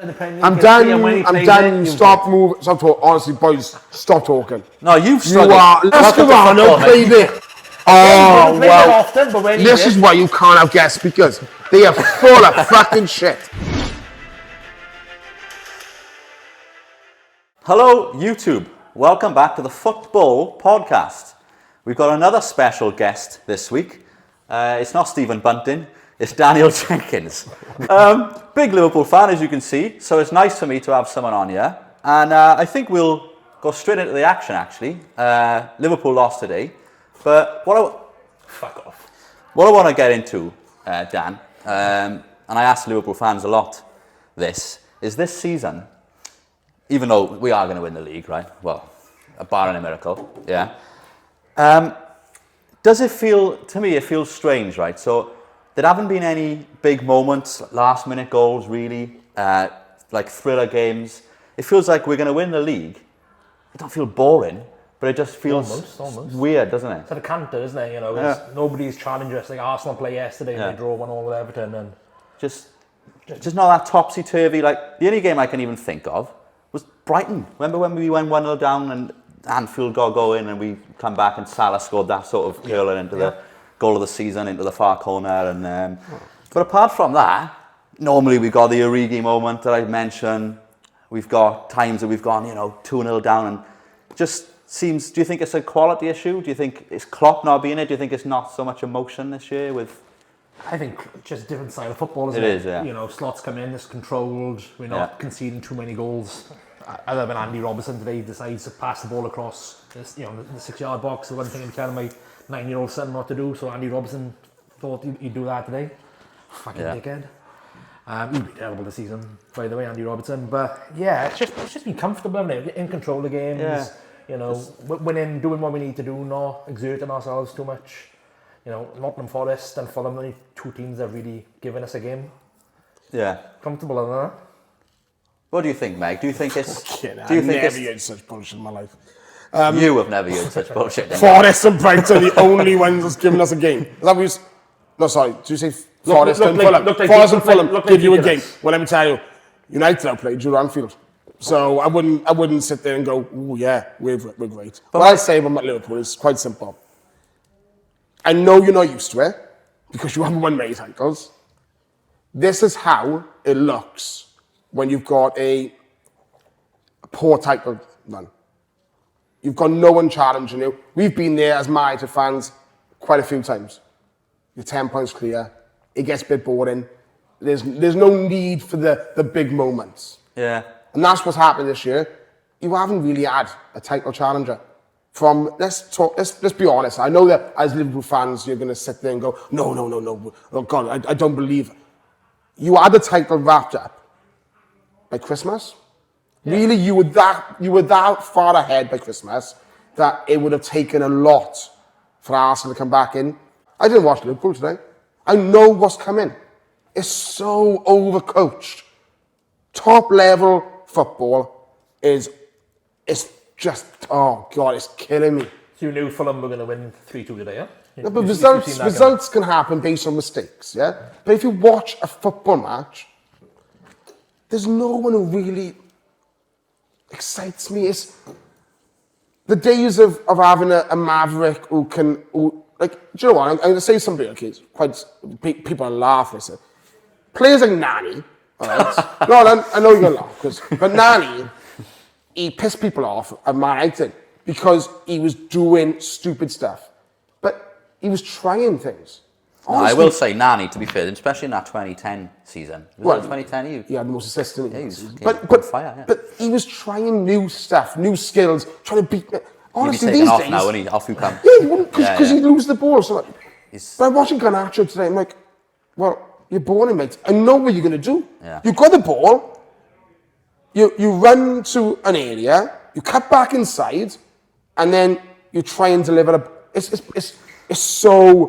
I'm done. Stop moving. Stop talking. Honestly, boys, stop talking. No, you've struggled. Let's go on. Don't play there. Oh, well. Often, but when This is why you can't have guest speakers. They are full of fucking shit. Hello, YouTube. Welcome back to the Football Podcast. We've got another special guest this week. It's not Stephen Bunting. It's Daniel Jenkins. Big Liverpool fan, as you can see. So it's nice for me to have someone on here. And I think we'll go straight into the action, actually. Liverpool lost today. But Fuck off. what I want to get into, Dan, and I ask Liverpool fans a lot this season, even though we are going to win the league, right? Well, barring a miracle, yeah. Does it feel, to me, it feels strange, right? So there haven't been any big moments, last minute goals, really, like thriller games. It feels like we're going to win the league. It don't feel boring, but it just feels almost weird, doesn't it? It's a canter, isn't it? You know, nobody's challenged us. Like Arsenal play yesterday and they draw 1-1 with Everton, and Just not that topsy-turvy. Like, the only game I can even think of was Brighton. Remember when we went 1-0 down and Anfield got going and we come back and Salah scored that sort of curler into the goal of the season, into the far corner. And but apart from that, normally we've got the Origi moment that I mentioned. We've got times that we've gone, 2-0 down, and just seems, do you think it's a quality issue? Do you think it's Klopp not being it? Do you think it's not so much emotion this year with... I think just a different style of football, isn't it? It is, yeah. Slots come in, it's controlled. We're not conceding too many goals. Other than Andy Robertson today decides to pass the ball across the 6-yard box. The one thing I'm telling my 9-year-old son not to do. So Andy Robertson thought he'd do that today. Fucking dickhead. He'd be terrible this season, by the way, Andy Robertson. But yeah, it's just been comfortable, isn't it? In control of games. Yeah. Winning, doing what we need to do, not exerting ourselves too much. Nottingham Forest and Fulham, the only two teams that have really given us a game. Yeah. Comfortable, isn't it? What do you think, Meg? Do you think it's... I've never heard such bullshit in my life. You have never heard such bullshit. Forest and Brighton are the only ones that's given us a game. Is that what you... No, sorry. Did you say Forest and Fulham? Forest and Fulham give you a game. Well, let me tell you, United outplayed you at Anfield. So I wouldn't sit there and go, oh yeah, we're great. But what I say about Liverpool is quite simple. I know you're not used to it because you haven't won many titles. This is how it looks when you've got a poor title run. You've got no one challenging you. We've been there as Man United fans quite a few times. You're 10 points clear. It gets a bit boring. There's no need for the big moments. Yeah. And that's what's happened this year. You haven't really had a title challenger. Let's be honest. I know that as Liverpool fans, you're going to sit there and go, no. Oh God, I don't believe it. You had the title wrapped up by Christmas. Yeah. Really, you were that far ahead by Christmas that it would have taken a lot for Arsenal to come back in. I didn't watch Liverpool today. I know what's coming. It's so overcoached. Top level football it's just, oh God, it's killing me. So you knew Fulham were going to win 3-2 today, yeah? No, but results can happen based on mistakes, yeah? But if you watch a football match, there's no one who really excites me. It's the days of having a maverick who, do you know what? I'm going to say something, okay, people are laughing. Players like Nani, all right? No, I know you're going to laugh, but Nani, he pissed people off at Man United because he was doing stupid stuff. But he was trying things. Honestly, no, I will say Nani, to be fair, especially in that 2010 season. Was it 2010? He had the most assists, didn't he? Yeah, he was but fire, yeah. But he was trying new stuff, new skills, trying to beat... Honestly, these days... Off now, and off you come. Yeah, he wouldn't, because he'd lose the ball. So but I'm watching Garnacho today, I'm like, well, you're boring, mate. I know what you're going to do. Yeah. You got the ball, you run to an area, you cut back inside, and then you try and deliver it's so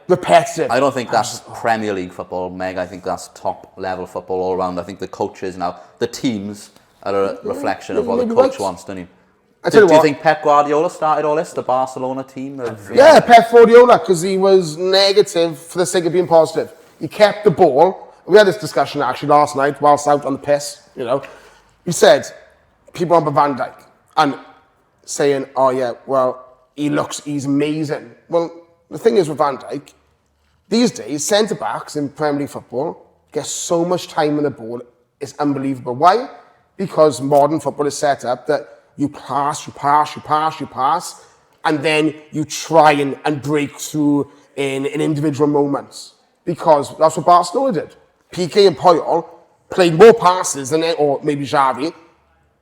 repetitive. I don't think that's Premier League football, Meg. I think that's top level football all around. I think the coaches now, the teams are a reflection of what the coach wants, don't you? Do you think Pep Guardiola started all this, the Barcelona team? Yeah, Pep Guardiola, because he was negative for the sake of being positive. He kept the ball. We had this discussion actually last night whilst out on the piss. you know. He said, people on Van Dijk, and saying, oh yeah, well, he's amazing. Well, the thing is with Van Dijk, these days, centre-backs in Premier League football get so much time on the ball, it's unbelievable. Why? Because modern football is set up that you pass, and then you try and break through in individual moments. Because that's what Barcelona did. Piqué and Puyol played more passes than, or maybe Xavi,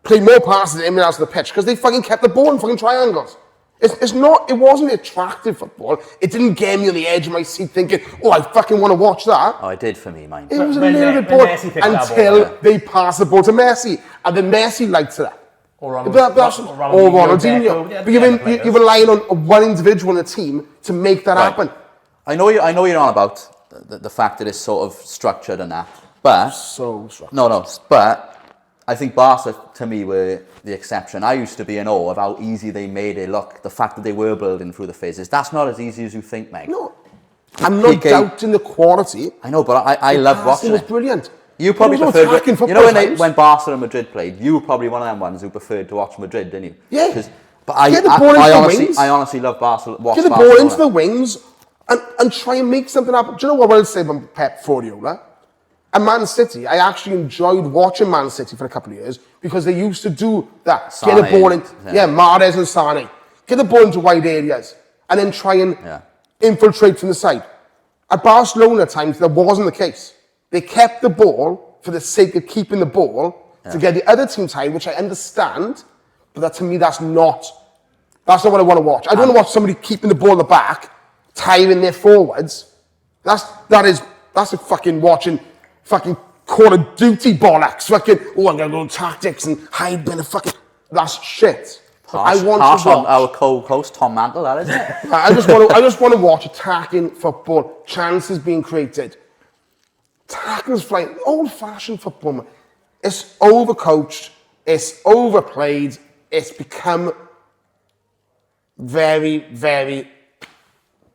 played more passes than anyone else on the pitch because they fucking kept the ball in fucking triangles. It wasn't attractive football. It didn't get me on the edge of my seat thinking, oh, I fucking want to watch that. Oh, it did for me, mine. It was a little bit boring until they passed the ball to Messi. And then Messi liked that. Or Ronaldinho. But you're relying on one individual in the team to make that happen. I know you're on about the fact that it's sort of structured and that. But so structured. No, but I think Barca, to me, were the exception. I used to be in awe of how easy they made it look. The fact that they were building through the phases. That's not as easy as you think, mate. No. I'm not doubting the quality. I know, but I love watching it. It was brilliant. You probably preferred... You know when Barca and Madrid played, you were probably one of them ones who preferred to watch Madrid, didn't you? Yeah. But I honestly love Barcelona. Get the ball into the wings and try and make something happen. Do you know what I would say about Pep Guardiola? At Man City, I actually enjoyed watching Man City for a couple of years because they used to do that. Get the ball in, Mahrez and Sane. Get the ball into wide areas and then try and infiltrate from the side. At Barcelona at times, that wasn't the case. They kept the ball for the sake of keeping the ball to get the other team tired, which I understand, but that to me, that's not what I want to watch. I don't want to watch somebody keeping the ball in the back, tiring their forwards. That's a fucking watching fucking Call of Duty bollocks. Fucking, I'm going to go tactics and hide behind the fucking... That's shit. I want to watch... on our co-host, Tom Mantle, that isn't it? I just want to watch attacking football, chances being created, tackles flying, old-fashioned football. Man. It's overcoached, it's overplayed, it's become very, very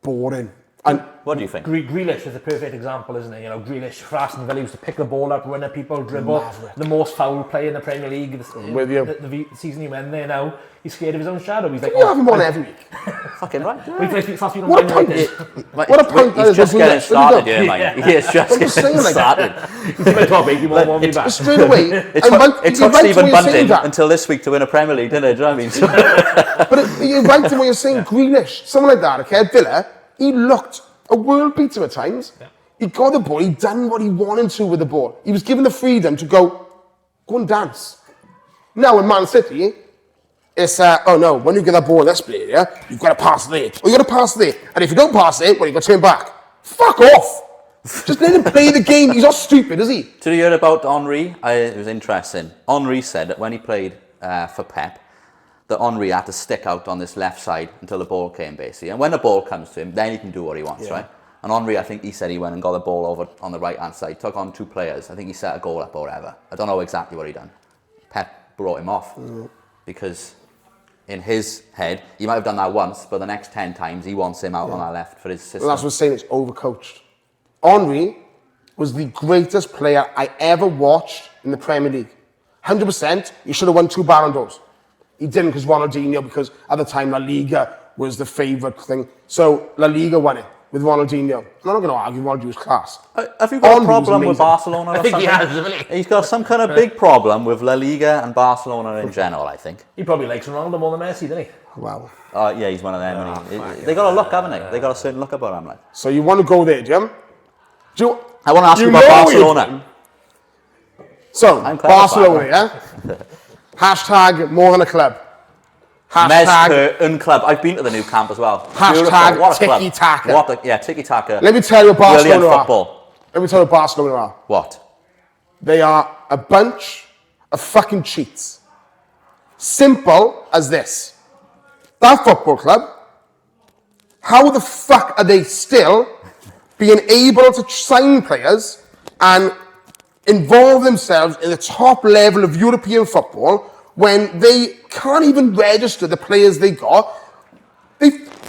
boring. And what do you think? Grealish is a perfect example, isn't it? You know, Grealish for Aston Villa used to pick the ball up, run at people, dribble. The most foul player in the Premier League. The season he went there now, he's scared of his own shadow. He's like, you have him on every week. Fucking right. We play fast week on What a point! What a point! He's just getting started, mate. He is just getting started. He's my top 80, won't be back. Straight away. It took Stephen Bunting until this week to win a Premier League, didn't it? Do you know what I mean? But you're right in what you're saying. Grealish, someone like that, okay, at Villa, he looked a world beater at times. Yeah. He got the ball, he done what he wanted to with the ball. He was given the freedom to go and dance. Now in Man City, it's, when you get that ball in this player, you've got to pass there, or you've got to pass there. And if you don't pass it, you've got to turn back. Fuck off! Just let him play the game. He's not stupid, is he? Did you hear about Henry? It was interesting. Henry said that when he played for Pep, that Henry had to stick out on this left side until the ball came, basically. And when the ball comes to him, then he can do what he wants, right? And Henry, I think he said he went and got the ball over on the right-hand side, took on 2 players. I think he set a goal up or whatever. I don't know exactly what he done. Pep brought him off because in his head, he might have done that once, but the next 10 times, he wants him out on our left for his system. Well, that's what I'm saying, it's overcoached. Henry was the greatest player I ever watched in the Premier League. 100%, he should have won 2 Ballon d'Ors. He didn't because Ronaldinho, because at the time La Liga was the favourite thing. So La Liga won it with Ronaldinho. I'm not going to argue Ronaldinho's class. Have you got a problem with Barcelona or something? I think he has, hasn't he? He's got some kind of big problem with La Liga and Barcelona in general, I think. He probably likes Ronaldo more than Messi, doesn't he? Well. Yeah, he's one of them. They got a look, haven't they? They got a certain look about him. Like. So you want to go there, Jim? I want to ask you about Barcelona. So, Barcelona, yeah? Hashtag more than a club. Hashtag unclub. I've been to the new camp as well. Hashtag tiki-taka. Tiki-taka. Let me tell you what Barcelona are. Football. Let me tell you what Barcelona are. What? They are a bunch of fucking cheats. Simple as this. That football club, how the fuck are they still being able to sign players and involve themselves in the top level of European football when they can't even register the players they got?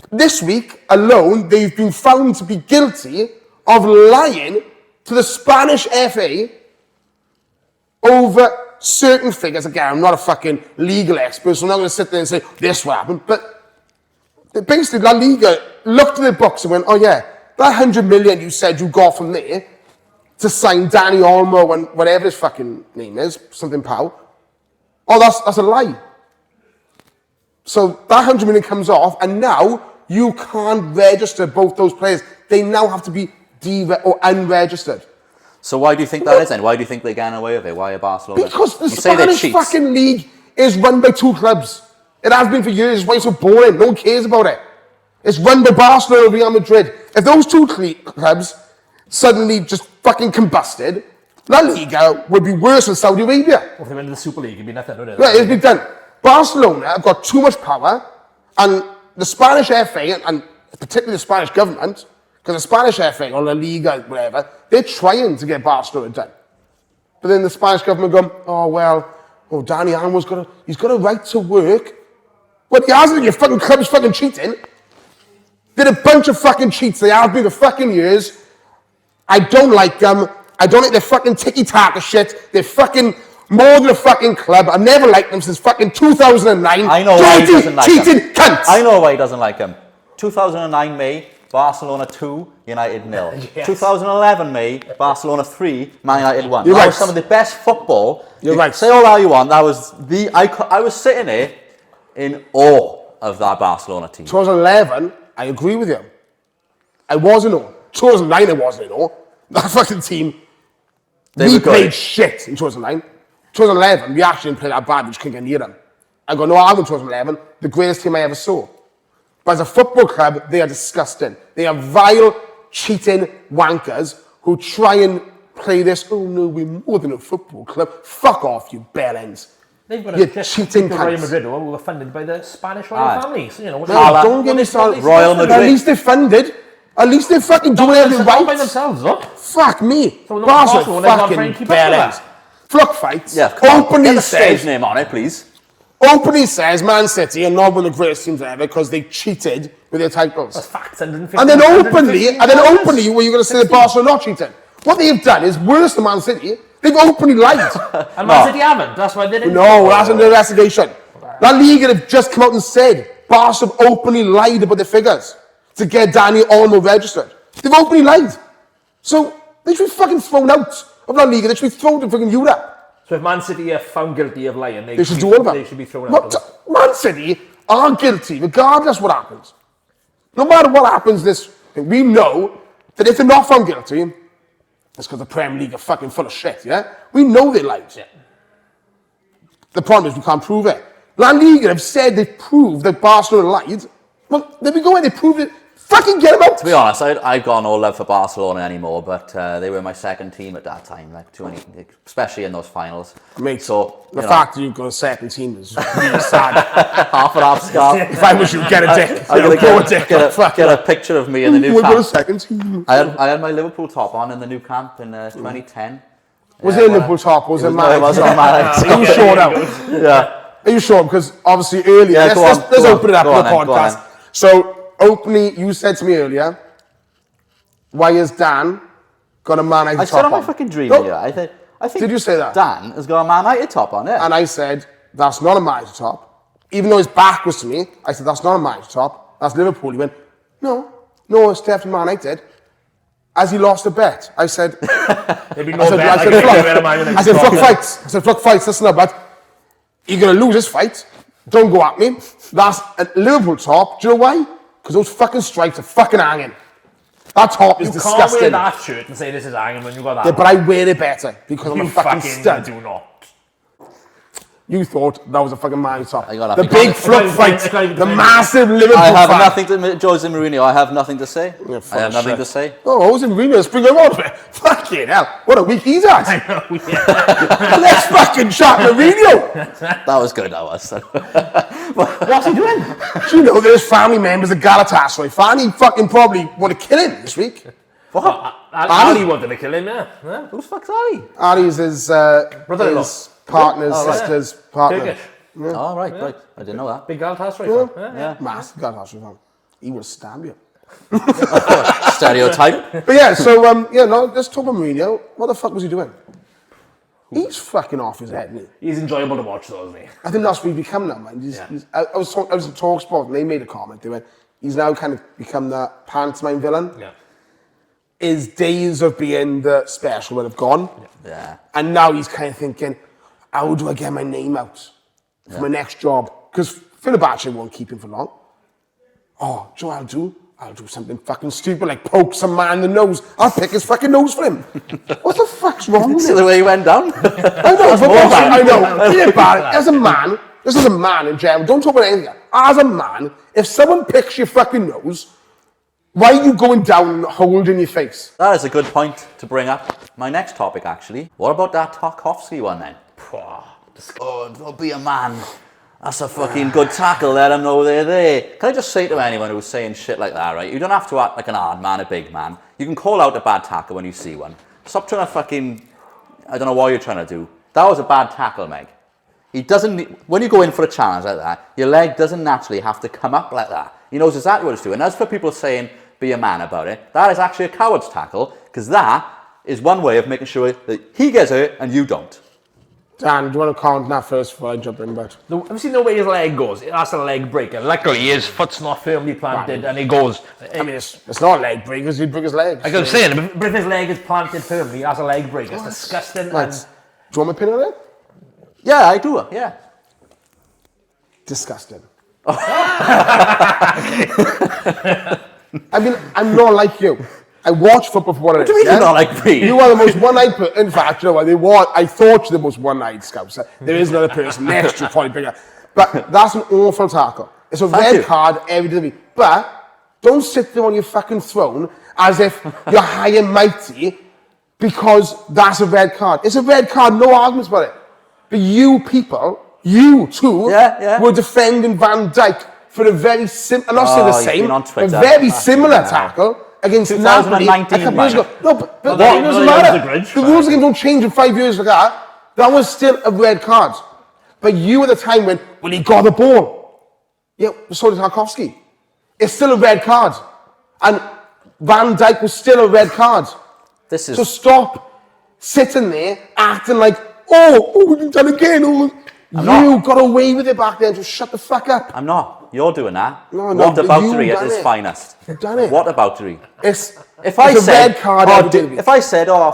This week alone, they've been found to be guilty of lying to the Spanish FA over certain figures. Again, I'm not a fucking legal expert, so I'm not going to sit there and say, this what happened. But basically, La Liga looked at the books and went, oh yeah, that 100 million you said you got from there to sign Danny Olmo and whatever his fucking name is, something Powell. Oh, that's a lie. So that 100 million comes off, and now you can't register both those players. They now have to be or unregistered. So why do you think that is then? Why do you think they're getting away with it? Why are Barcelona? Because the Spanish fucking league is run by 2 clubs. It has been for years. It's why it's so boring. No one cares about it. It's run by Barcelona and Real Madrid. If those 2 clubs suddenly just fucking combusted, La Liga would be worse than Saudi Arabia. If they went to the Super League, it'd be nothing, wouldn't it? Yeah, it'd be done. Barcelona have got too much power, and the Spanish FA, and particularly the Spanish government, because the Spanish FA or La Liga, whatever, they're trying to get Barcelona done. But then the Spanish government go, oh, well, Danny Almo's he's got a right to work. Well, he hasn't. Your fucking club's fucking cheating. They're a bunch of fucking cheats. They have been for fucking years. I don't like them. I don't like their fucking tiki-taka shit. They're fucking more than a fucking club. I've never liked them since fucking 2009. I know why he doesn't like them. Cheating cunts. I know why he doesn't like them. 2009 May, Barcelona 2, United 0. Yes. 2011 May, Barcelona 3, Man United 1. You're that right. was some of the best football. You're right. Say all that you want. That was I was sitting there in awe of that Barcelona team. 2011, I agree with you. I was in awe. 2009, I wasn't in awe. That fucking team, we played shit in 2009. 2011, we actually didn't play that bad, we just couldn't get near them. I got no argument in 2011, the greatest team I ever saw. But as a football club, they are disgusting. They are vile, cheating wankers who try and play this, oh no, we're more than a football club. Fuck off, you bellends. They've got you a cheating Real cunts. Madrid who were funded by the Spanish royal family. So, you know, Don't get me started. Royal Madrid. At least they're funded. At least they're fucking doing everything right. by themselves, though. Fuck me. So Barcelona fucking bellends. Flock fights. Yeah, openly get the stage says, name on it, please. Openly says Man City are not one of the greatest teams ever because they cheated with their titles. That's facts. And then openly, were you going to say that Barcelona not cheating? What they've done is worse than Man City. They've openly lied. And Man City haven't. That's why they didn't. No, that's an investigation. La Liga have just come out and said Barca have openly lied about the figures to get Danny Olmo registered. They've openly lied. So they should be fucking thrown out of La Liga. They should be thrown to fucking Europe. So if Man City are found guilty of lying, they should do all of that. They should be thrown out. Man City are guilty regardless what happens. No matter what happens, we know that if they're not found guilty, it's because the Premier League are fucking full of shit, yeah? We know they lied. Yeah. The problem is we can't prove it. La Liga have said they've proved that Barcelona lied. Well, there we go, they proved it. Fucking get them out. To be honest, I've got no love for Barcelona anymore, but they were my second team at that time, especially in those finals. Mate, so the fact that you've got a second team is really sad. Half and half scarf. If I wish you'd get a dick, get a picture of me in the new camp. Got a second team. I had my Liverpool top on in the new camp in 2010. Was it a Liverpool top? Was it Man? No, it wasn't a Man. Are you sure now? Yeah. Are you sure? Because obviously earlier, let's open it up for the podcast. So, openly, you said to me earlier, why has Dan got a Man United top on? I said on my fucking dream here. I think. Did you say that? Dan has got a Man United top on, yeah. And I said, that's not a Man United top. Even though his back was to me, I said, that's not a Man United top. That's Liverpool. He went, no, it's definitely Man United. As he lost a bet, I said, I said, fuck fights, listen up, but you're going to lose this fight. Don't go at me. That's a Liverpool top. Do you know why? Because those fucking stripes are fucking hanging. That top is disgusting. You can't wear that shirt and say this is hanging when you got that. Yeah, but I wear it better because I'm a fucking stud. Do not. You thought that was a fucking Man top. The big flock fight, the massive Liverpool I have fight. nothing to Jose Mourinho. I have nothing to say. I have nothing to say. Oh, Jose Mourinho, spring him on. Fucking hell, what a week he's at. I know, yeah. Let's fucking chat Mourinho. That was good, that was. What's he doing? Do you know there's family members of Galatasaray fan? He fucking probably want to kill him this week. What? Ali wanted to kill him, yeah. Who the fuck's Ali? Ali's his brother-in-law. Partner's sister's partner. Turkish. Yeah. Oh, right. I didn't know that. Big Galatasaray fan. Yeah. Massive Galatasaray fan. He would stab you. Stereotype. But yeah, so let's talk about Mourinho. What the fuck was he doing? He's fucking off his head, isn't he? He's enjoyable to watch, though, isn't he? I think that's what he's become now, man. I was at TalkSport and they made a comment. They went, he's now kind of become that pantomime villain. Yeah. His days of being the special one have gone. Yeah. And now he's kind of thinking, how do I get my name out for my next job? Because Fenerbahce won't keep him for long. Oh, do you know what I'll do? I'll do something fucking stupid, like poke some man in the nose. I'll pick his fucking nose for him. What the fuck's wrong with See him? the way he went down? I know, I know. Be bad. As a man, this is a man in general, don't talk about anything. As a man, if someone picks your fucking nose, why are you going down and holding your face? That is a good point to bring up. My next topic, actually. What about that Tarkovsky one, then? Oh, don't be a man. That's a fucking good tackle. Let them know they're there. Can I just say to anyone who's saying shit like that, right? You don't have to act like an hard man, a big man. You can call out a bad tackle when you see one. Stop trying to fucking... I don't know what you're trying to do. That was a bad tackle, Meg. He doesn't... When you go in for a challenge like that, your leg doesn't naturally have to come up like that. He knows exactly what it's doing. As for people saying, be a man about it, that is actually a coward's tackle, because that is one way of making sure that he gets hurt and you don't. Dan, do you want to comment on that first before I jump in? But Have you seen the way his leg goes? That's a leg break. And luckily, his foot's not firmly planted and he goes. I mean, it's not a leg break, because he'd break his legs. Like I was saying, but if his leg is planted firmly, that's a leg break. It's disgusting. Right. And Do you want my opinion on it? Yeah, I do. Yeah. Disgusting. I mean, I'm not like you. I watch football for what it is. What do you mean you're not like me? You are the most one-eyed person. In fact, you know what? I thought you're the most one-eyed scout. There is another person next to you, probably bigger. But that's an awful tackle. It's a red card every day. But don't sit there on your fucking throne as if you're high and mighty because that's a red card. It's a red card, no arguments about it. But you people, you too, were defending Van Dijk for a very similar, I'm not saying the same, a very similar tackle against Napoli a couple years ago. No, but it doesn't matter. The rules of the game don't change in 5 years like that. That was still a red card. But you at the time went, well, he got the ball. Yeah, so did Tarkovsky. It's still a red card. And Van Dijk was still a red card. So stop sitting there acting like, oh, you've done again. You got away with it back then. Just shut the fuck up. I'm not. You're doing that. No, what aboutery at its finest? You've done it. What aboutery? It's a red card. If I said, you're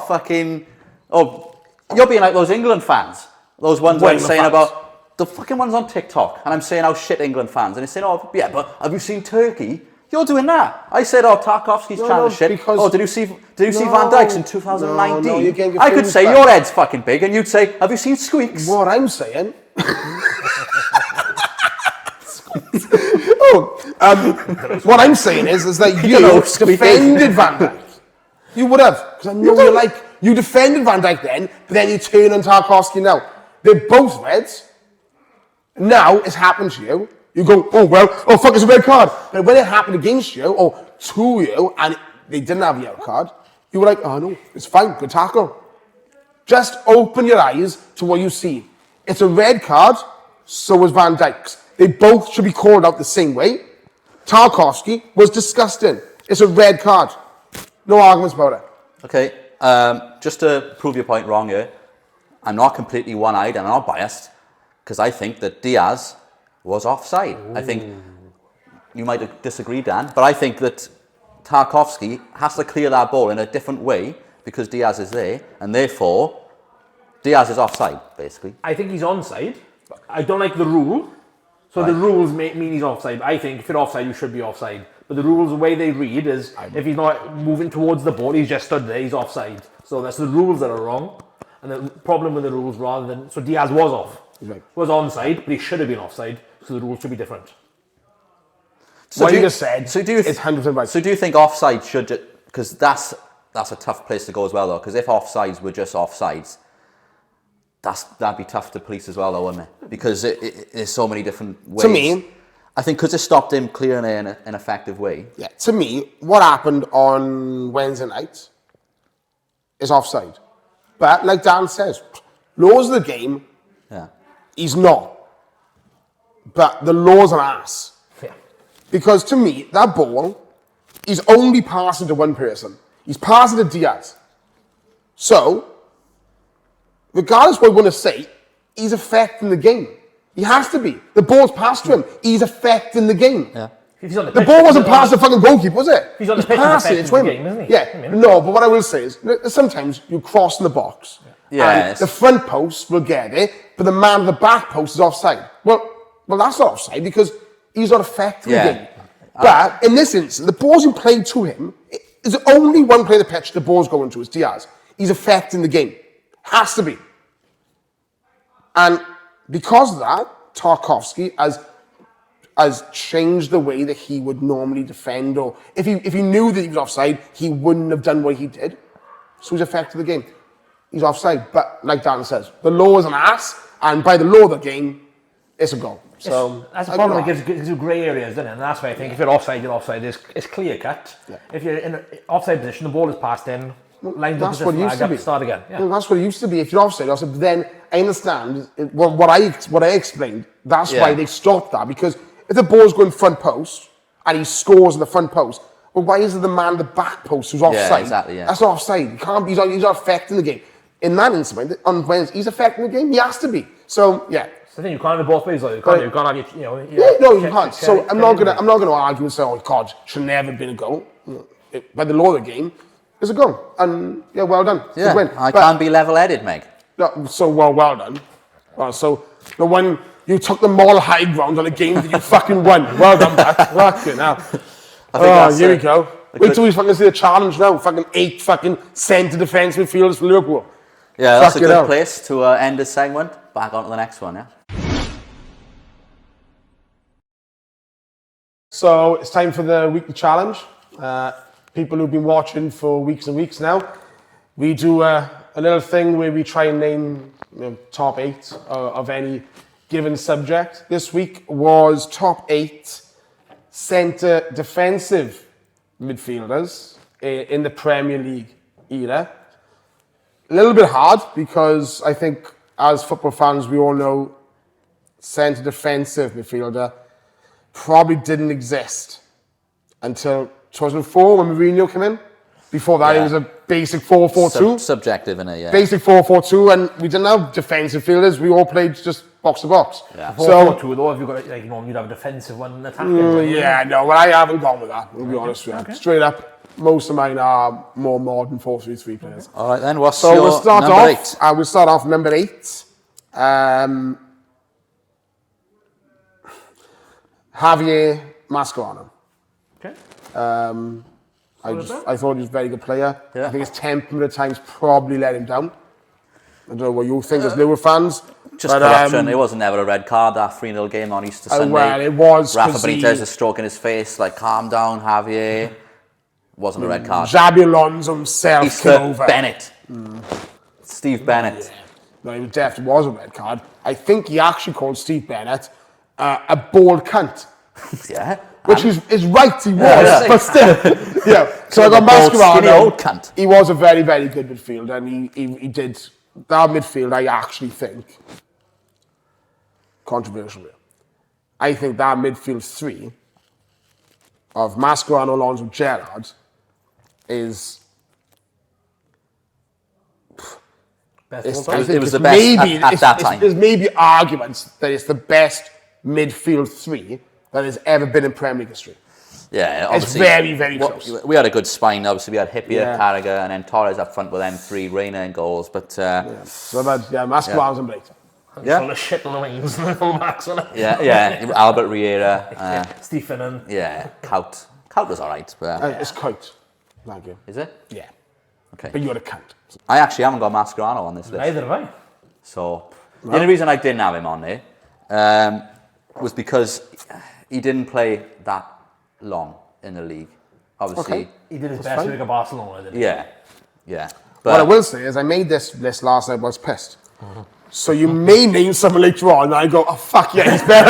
being like those England fans. Those ones I'm saying about the fucking ones on TikTok. And I'm saying how shit England fans. And they're saying, oh, yeah, but have you seen Turkey? You're doing that. I said, Tarkovsky's trying to shit. Oh, did you see Van Dijk's in 2019? I could say your head's fucking big, and you'd say, have you seen Squeaks? What I'm saying. What I'm saying is that you defended Van Dijk. You would have, because I know you defended Van Dijk then, but then you turn on Tarkovsky now. They're both reds. Now it's happened to you. You go, oh fuck, it's a red card. But when it happened against you, or to you, and they didn't have a yellow card, you were like, oh no, it's fine, good tackle. Just open your eyes to what you see. It's a red card, so was Van Dijk's. They both should be called out the same way. Tarkovsky was disgusting. It's a red card. No arguments about it. Okay, just to prove your point wrong here, I'm not completely one-eyed and I'm not biased, because I think that Diaz was offside. Ooh. I think you might disagree, Dan, but I think that Tarkovsky has to clear that ball in a different way because Diaz is there, and therefore Diaz is offside, basically. I think he's onside. I don't like the rule. So the rules mean he's offside. I think if you're offside, you should be offside. But the rules, the way they read is if he's not moving towards the ball, he's just stood there, he's offside. So that's the rules that are wrong. And the problem with the rules rather than... So Diaz was off. Right. Was onside, but he should have been offside. So the rules should be different. So what you just said is 100% right. So do you think offside should... Because that's a tough place to go as well, though. Because if offsides were just offsides, that'd be tough to police as well, though, wouldn't it? Because there's so many different ways. To me... I think because it stopped him clearing it in an effective way. Yeah, to me, what happened on Wednesday night is offside. But like Dan says, laws of the game, he's not. But the laws are ass. Yeah. Because to me, that ball, he's only passing to one person. He's passing to Diaz. So, regardless what we want to say, he's affecting the game. He has to be. The ball's passed to him. He's affecting the game. Yeah. The ball wasn't past the fucking goalkeeper, was it? He's on the pitch, passing it to him. game, isn't he? Yeah. No, but what I will say is, sometimes you cross in the box. Yes. And the front post will get it, but the man at the back post is offside. Well, that's not offside because he's not affecting the game. But in this instance, the ball's been played to him. There's only one player in the pitch the ball's going to, is Diaz. He's affecting the game. Has to be. And because of that, Tarkowski has changed the way that he would normally defend, or if he knew that he was offside, he wouldn't have done what he did. So he's affected the game. He's offside, but like Dan says, the law is an ass, and by the law of the game, it's a goal. So that's the problem. It gives you grey areas, doesn't it? And that's why I think if you're offside, you're offside. It's clear cut. Yeah. If you're in an offside position, the ball is passed in. That's what it used to be. Start again. Yeah. Well, that's what it used to be. If you're offside, but then I understand what I explained. That's why they stopped that, because if the ball's going front post and he scores in the front post, well, why is it the man at the back post who's offside? Yeah, exactly. Yeah. That's not offside. He can't be. He's not affecting the game. In that instance, on Wednesday, he's affecting the game. He has to be. So yeah. So then you can't have both ways. Though. You can't have your, you can't. So I'm not gonna argue and say, oh God, should never have been a goal. By the law of the game, it's a goal, and yeah, well done. Yeah, win. I can't be level-headed, Meg. So well done. Well, so the one you took the moral high ground on a game that you fucking won. Well done, Matt. Fucking hell. Here we go. Wait till we fucking see the challenge now. Fucking 8 fucking centre defence midfielders for Liverpool. Yeah, that's a good place to end this segment. Back on to the next one, yeah? So it's time for the weekly challenge. People who've been watching for weeks and weeks now, we do a little thing where we try and name top 8 of any given subject. This week was top 8 centre defensive midfielders in the Premier League era. A little bit hard because I think as football fans we all know centre defensive midfielder probably didn't exist until 2004 when Mourinho came in. Before that, it was a basic 4-4-2. Subjective in it, yeah. Basic 4-4-2, and we didn't have defensive fielders. We all played just box to box. Yeah. 4-4-2, though, if you've got you'd have a defensive one and attacking. Well, I haven't gone with that. I'll be honest with you. Okay. Straight up, most of mine are more modern 4-3-3 players. All right, then. What's your number 8? We'll start off number 8. Javier Mascherano. Okay. I thought he was a very good player. Yeah. I think his temperament at times probably let him down. I don't know what you think as Liverpool fans. Just corruption. It wasn't never a red card, that 3-0 game on Easter Sunday. Well, it was. Rafa Benitez is stroking his face, like, calm down, Javier. Wasn't a red card. Xabi Alonso himself came over. Bennett. Steve Bennett. Yeah. No, it definitely was a red card. I think he actually called Steve Bennett a bald cunt. Yeah. Which is right, he was, but still. Yeah. So I got Mascherano. Old cunt. He was a very, very good midfielder, and he did that midfield. I actually think controversial. I think that midfield 3 of Mascherano, Alonso, Gerrard is. It was the best at that time. There's maybe arguments that it's the best midfield 3 that has ever been in Premier League history. Yeah, obviously. It's very, very close. We had a good spine, obviously. We had Hippier, Carragher, and then Torres up front with them 3, Reina in goals. But So Mascherano's and Blake. Yeah. Full of shit on the wings and the full backs on it. Yeah. Albert Riera. Stephen. Yeah, Kaut. Kaut was all right. But, it's Kaut. Thank you. Is it? Yeah. Okay. But you're a cunt. I actually haven't got Mascherano on this list. Neither have I. So, the only reason I didn't have him on there was because he didn't play that long in the league. Obviously. Okay. He did his best to make a Barcelona, didn't he? Yeah. But what I will say is I made this list last night, I was pissed. So you may name someone later on and I go, oh fuck yeah, he's better.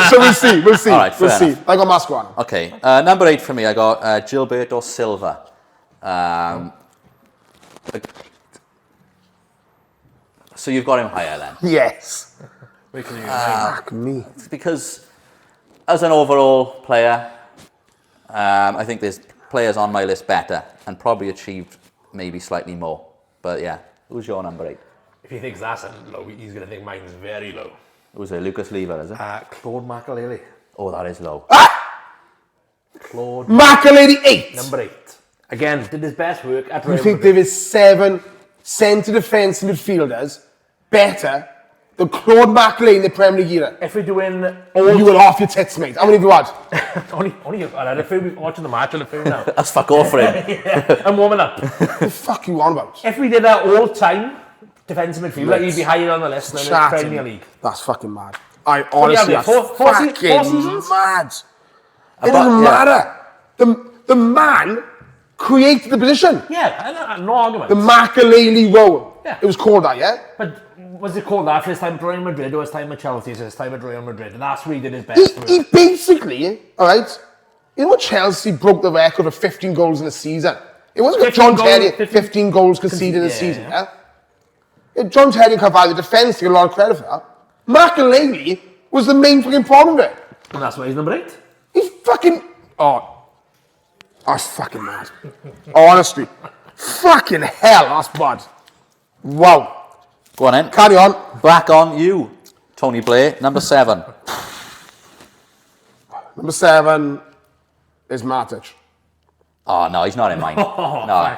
So we'll see. All right, we'll see. I got Mascherano. Okay, number 8 for me, I got Gilberto Silva. So you've got him higher then? Yes. Fuck me. Because as an overall player, I think there's players on my list better and probably achieved maybe slightly more. But yeah, who's your number 8? If he thinks that's low, he's going to think mine's very low. Was it Lucas Lever, is it? Claude Makelele. Oh, that is low. Claude Makelele 8. Number 8. Again, did his best work at You Real think Madrid. there is 7 centre defence midfielders better than Claude Makelele in the Premier League era? If we're doing You will off your tits, mate. How many have you had? only I had a few watching the match on the phone now. That's fuck off for him. Yeah, I'm warming up. What the fuck are you on about? If we did that all time, defensive midfielder, he'd be higher on the list than the Premier League. That's fucking mad. I honestly, that's four fucking seasons? mad. It doesn't matter. The man created the position. Yeah, no argument. The Makelele role. Yeah. It was called that, yeah? But was it called that for his time at Real Madrid or his time at Chelsea or his time at Real Madrid? And that's where he did his best. He basically, all right, you know what, Chelsea broke the record of 15 goals in a season? It wasn't John Terry, 15 goals conceded in a season, yeah? John Terry and Carvalho, the defence, get a lot of credit for that. Makelele was the main fucking problem with it. And that's why he's number 8. He's fucking... Oh, that's fucking mad. Honestly. Fucking hell, that's bad. Wow. Go on then. Carry on. Back on you, Tony Blair, number 7. Number 7 is Matic. Oh, no, he's not in mine. No.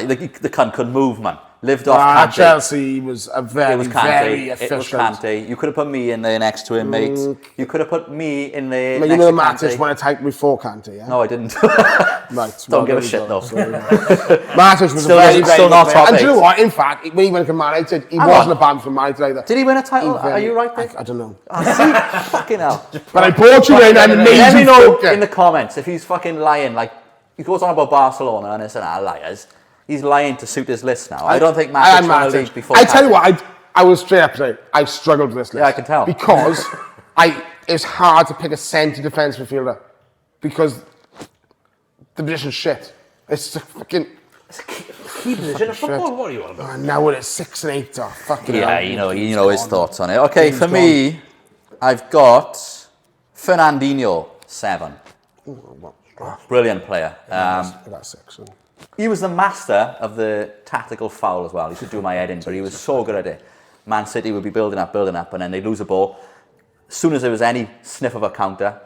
The cunt couldn't move, man. Lived off At Kante. Chelsea was a very, very efficient. It was Kante. You could have put me in there next to him, mate. You could have put me in there But next you know to Matic Kante. when I typed before Kante, yeah? No, I didn't. Right, Don't give a shit, though. Matic was Still- a very, still very not good top player. And do you know eight. what? In fact, when he went to Man United, he Hang wasn't on. a bad for Man United either. Did he win a title? He Are you right, Dick? I don't know. Fucking hell. But I brought you in an Let me amazing know focus. in the comments if he's fucking lying. Like, he goes on about Barcelona and it's liars. He's lying to suit his list now. I don't think Matic won the league before. I tell you Kante. what, I was straight up today. I struggled with this list. Yeah, I can tell. Because it's hard to pick a centre defence midfielder because the position's shit. It's a fucking... Key position of football, what are you on about? Now we're at 6 and 8. Oh, fucking Yeah, hell. you know his thoughts on it. Okay, for me, I've got Fernandinho, 7. Brilliant player. I got 6. He was the master of the tactical foul as well. He should do my head in, but he was so good at it. Man City would be building up, and then they'd lose a ball. As soon as there was any sniff of a counter,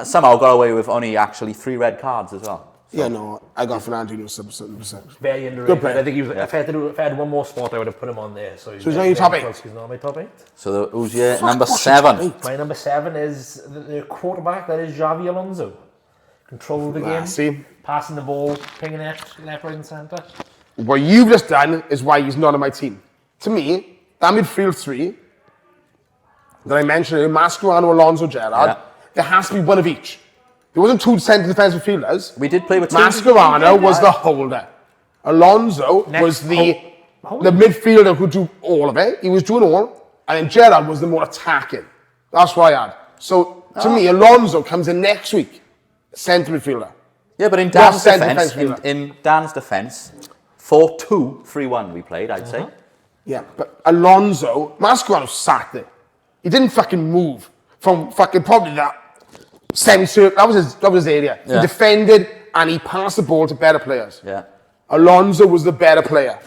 somehow got away with only actually 3 red cards as well. Yeah, no, I got Fernandinho 7%. Very underrated. Good player. I think he was. If I had one more spot, I would have put him on there. So he's not your top 8? He's not my top 8. So who's your number what's your top 7? eight? My number 7 is the quarterback. That is Xavi Alonso. Control the game, see? passing the ball, pinging it left, right, and centre. What you've just done is why he's not on my team. To me, that midfield 3 that I mentioned, Mascherano, Alonso, Gerrard, there has to be one of each. There wasn't 2 centre defence midfielders. We did play with 2. Mascherano was the holder. Alonso was the midfielder who do all of it. He was doing all. And then Gerrard was the more attacking. That's what I had. So, to me, Alonso comes in next week. Centre midfielder. Yeah, but in Dan's defence, 4-2-3-1 we played, I'd say. Yeah, but Alonso, Mascherano sat there. He didn't fucking move from fucking probably that semicircle. That was his area. Yeah. He defended and he passed the ball to better players. Yeah. Alonso was the better player.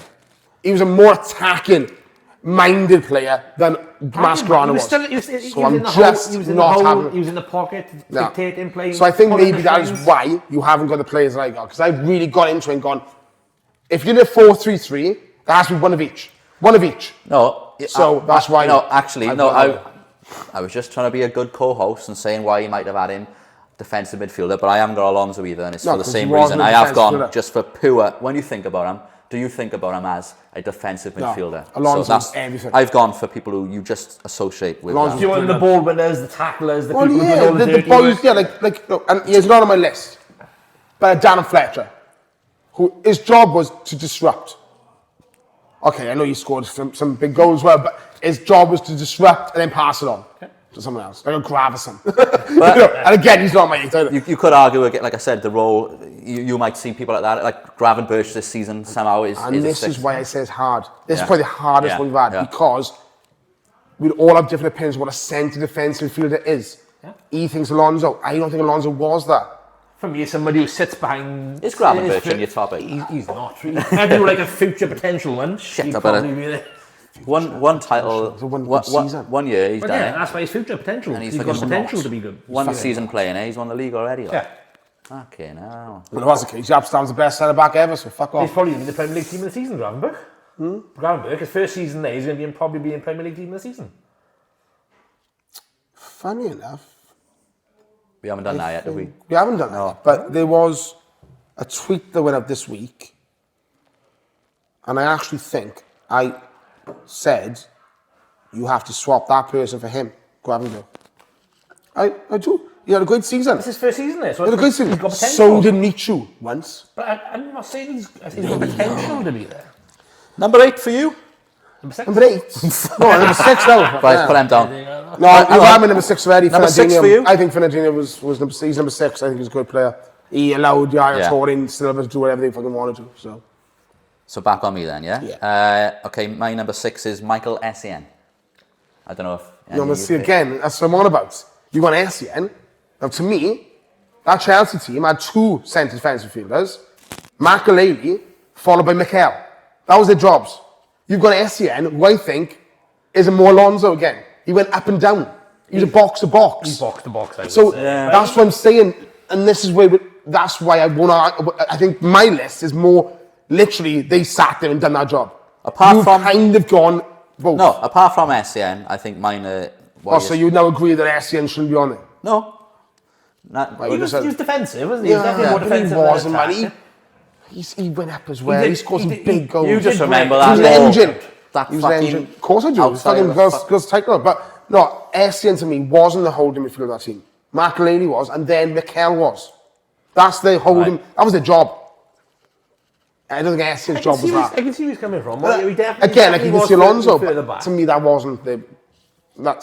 He was a more attacking minded player than Mascherano was. He was So I'm in the just hole, he was in not the hole, having... he was in the pocket, No. dictating, playing. So I think pulling maybe the that is strings. why you haven't got the players that I got. Because I've really got into it and gone, if you did a 4-3-3, there has to be one of each. One of each. No. So that's why... No, actually, I was just trying to be a good co-host and saying why you might have had him defensive midfielder, but I haven't got Alonso either, and it's for the 'cause same he wasn't reason. a I have defensive gone midfielder. just for pure... When you think about him, do you think about him as a defensive midfielder? Alonso's everything. I've gone for people who you just associate with Alonso's that. You want the ball winners, the tacklers, the Well, people who yeah, do all the the dirty boys, work. yeah, look, and he's not on my list. But Dan Fletcher, who his job was to disrupt. Okay, I know he scored some big goals as well, but his job was to disrupt and then pass it on to someone else, like a Gravison. And again, he's not my eight either. You could argue, like I said, the role, you might see people like that, like Gravenberch this season somehow is And a this sixth. is why I say it's hard. This Yeah. is probably the hardest Yeah. one we've had Yeah. because we all have different opinions of what a centre defensive midfielder is. Yeah. He thinks Alonso. I don't think Alonso was that. For me, somebody who sits behind... Is Gravenberch in your top 8? He's not really. I do like a future potential one. Shit, I better... One title, one year he's done it. That's why he's future potential. And he's got potential to be good. One season playing it, he's won the league already. Like. Yeah. Okay, now. Well, if that's the case, Japstam's the best centre-back ever, so fuck off. He's probably going to be the Premier League team of the season, Gravenberch. Gravenberch, his first season there, he's going to probably be in Premier League team of the season. Funny enough. We haven't done that yet, have we? We haven't done that yet, but there was a tweet that went up this week, and I actually think I said you have to swap that person for him, Gravenberch. I do. He had a good season. It's his first season there, so he had a good season. He's got potential. So did Michu once. But I'm not saying he's got potential to be there. Number 8 for you? Number 6? Number 8. No, number 6 now. Right, put him down. No, I'm in number 6 already. Number 6 for you? I think Fernandinho was number 6. He's number 6. I think he's a good player. He allowed the Torin still to do whatever they fucking wanted to. So back on me then, yeah? Yeah. Okay, my number 6 is Michael Essien. I don't know if... You want to see again? That's what I'm on about. You want Essien? Now, to me, that Chelsea team had 2 centre defensive fielders, Makelele, followed by Mikel. That was their jobs. You've got Essien, who I think is a more Alonso again. He went up and down. He's a box-to-box. He's box-to-box, I would So say. that's what I'm saying. And this is where, that's why I think my list is more, literally, they sat there and done that job. You've kind of gone both. No, apart from Essien, I think mine are... So you now agree that Essien shouldn't be on it? No. He was defensive, wasn't he? He was definitely more defensive. He wasn't, man. He went up as well. He scored some big goals. You just remember that. He was an engine. That fucking... Of course I do. It was fucking girls title. But no, Essien to me wasn't the holding midfielder of that team. Makelele was, and then Mikel was. That's the holding. That was their job. I don't think Essien's job was that. I can see where he's coming from. Again, I can see Alonso, but to me that wasn't the...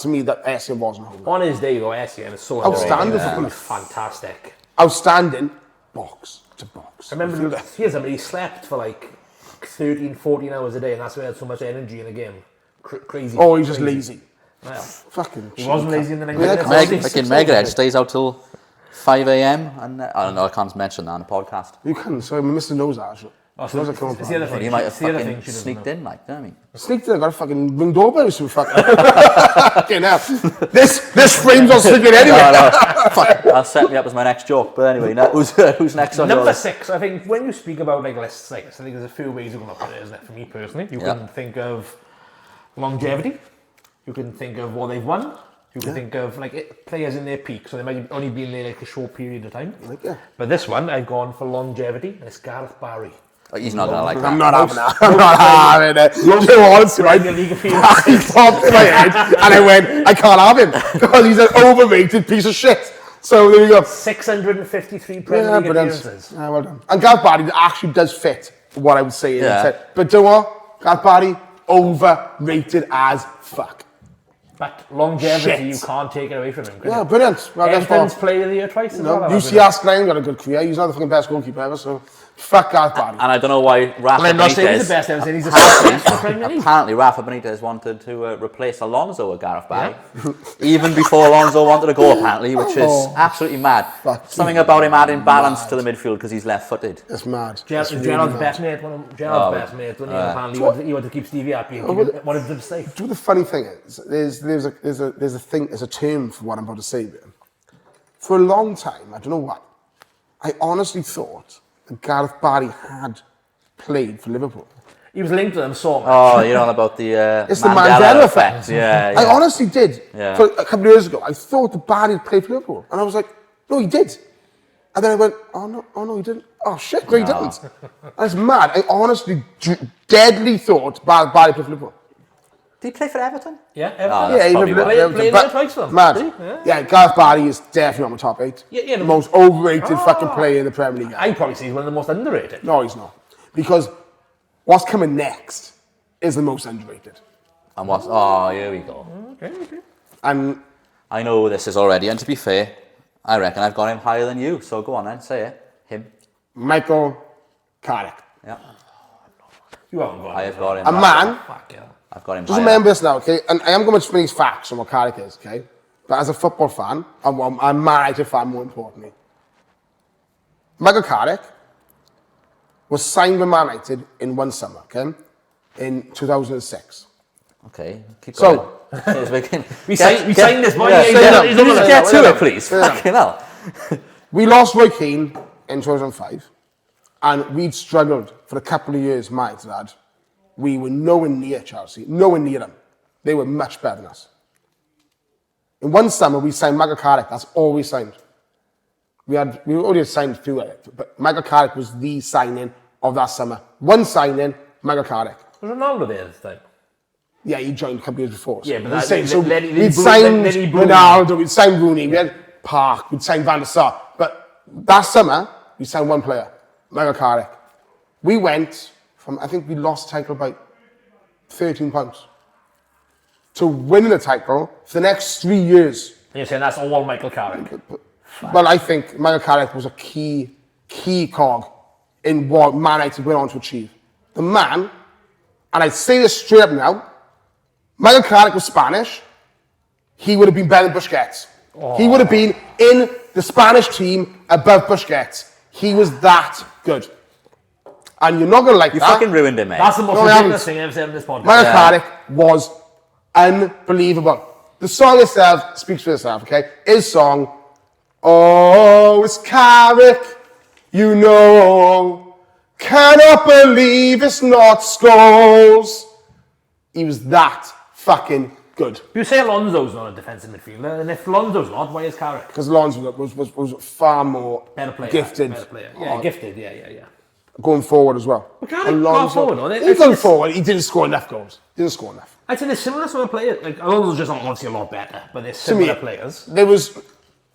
To me, that Essien wasn't holding. On his day, though, Essien is so outstanding. He was fantastic. Outstanding, box to box. I remember he slept for like 13, 14 hours a day, and that's why he had so much energy in the game. Crazy. Oh, he's just lazy. Well, fucking. He wasn't lazy in the 90s. Fucking Megred stays out till 5 a.m. and I don't know. I can't mention that on a podcast. You can. So Mr. knows that. Actually. It's the other thing. You might have fucking sneaked in, like, don't you? Sneaked in, I got a fucking ring doorbell, so fucking hell. This frame's not sneaking anyway. Fuck, that'll set me up as my next joke. But anyway, who's next on Number yours? 6, I think when you speak about like lists like this, I think there's a few ways you can look at it, isn't it? For me personally, you can think of longevity, you can think of what they've won, you can think of like players in their peak, so they might only be in there like a short period of time. But this one, I've gone for longevity, and it's Gareth Barry. Oh, he's not going to like that. I'm not having that. I'm not having it. You honestly, right? I popped in my head and I went, I can't have him because he's an overrated piece of shit. So there you go. 653 Premier League appearances. Yeah, well done. And Gareth Barry actually does fit what I would say. But do you know what? Gareth Barry, overrated as fuck. But longevity, you can't take it away from him. Yeah, brilliant. Well, Everton's player of the year twice as well. UCR Sklein got a good career. He's not the fucking best goalkeeper ever, so fuck Gareth Barry. And I don't know why Rafa I'm not saying he's the best ever, saying he's the best in the Premier League. Apparently Rafa Benitez wanted to replace Alonso with Gareth Barry. Even before Alonso wanted to go, apparently, which is absolutely mad. Something about him adding balance to the midfield because he's left-footed. It's mad. Gerald's best mate, apparently he wanted to keep Stevie happy and wanted him to stay. Do you know the funny thing is, there's a term for what I'm about to say there. For a long time, I don't know why, I honestly thought that Gareth Barry had played for Liverpool. He was linked to them so much. Oh, you're on about the it's the Mandela effect. Yeah. I honestly did. Yeah. For a couple of years ago, I thought that Barry had played for Liverpool. And I was like, no, he did. And then I went, oh no, he didn't. Oh shit, no, he didn't. And it's mad. I honestly, deadly thought Barry played for Liverpool. Did he play for Everton? Yeah, Everton. Yeah, he played there twice for them. Mad. Yeah, Gareth Barry is definitely on my top 8. Yeah, the most overrated fucking player in the Premier League. I'd probably say he's one of the most underrated. No, he's not. Because what's coming next is the most underrated. And what's... Oh, here we go. Okay. And I know this is already, and to be fair, I reckon I've got him higher than you. So go on then, say it. Him. Michael Carrick. Yeah. You haven't got him. I have got him. A man... I've got him. Just remember this now, okay? And I am going to explain these facts on what Carrick is, okay? But as a football fan, I'm a manager fan more importantly. Michael Carrick was signed with Man United in one summer, okay? In 2006. Okay, keep So, going. We signed this money. Get to it, please. Fucking hell. we lost Roy Keane in 2005, and we'd struggled for a couple of years, my dad. We were nowhere near Chelsea, nowhere near them. They were much better than us. In one summer, we signed Michael Carrick. That's all we signed. We already had signed a few of it, but Michael Carrick was the signing of that summer. One signing, Michael Carrick. Was Ronaldo there at the time? Yeah, he joined a couple of years before. Yeah, but we'd signed Lenny Ronaldo, we'd signed Rooney, we had Park, we'd signed Van der Sar. But that summer, we signed one player, Michael Carrick. We went from, I think we lost the title by 13 points to winning the title for the next 3 years. And you're saying that's all Michael Carrick? Well, I think Michael Carrick was a key cog in what Man United went on to achieve. The man, and I say this straight up now, Michael Carrick was Spanish, he would have been better than Busquets. Oh. He would have been in the Spanish team above Busquets. He was that good. And you're not going to like that. You fucking ruined him, mate. That's the most ridiculous thing I've ever said in this podcast. Michael Carrick was unbelievable. The song itself speaks for itself, okay? His song, oh, it's Carrick, you know, cannot believe it's not Scholes. He was that fucking good. You say Alonso's not a defensive midfielder, and if Alonso's not, why is Carrick? Because Alonso was far more better player, gifted. Better player. Yeah, gifted, yeah. Going forward as well. But Carrick got forward on it. He's going forward, he didn't score enough goals. I'd say they're similar sort of players. Like, Alonso's just obviously a lot better, but they're similar players. There was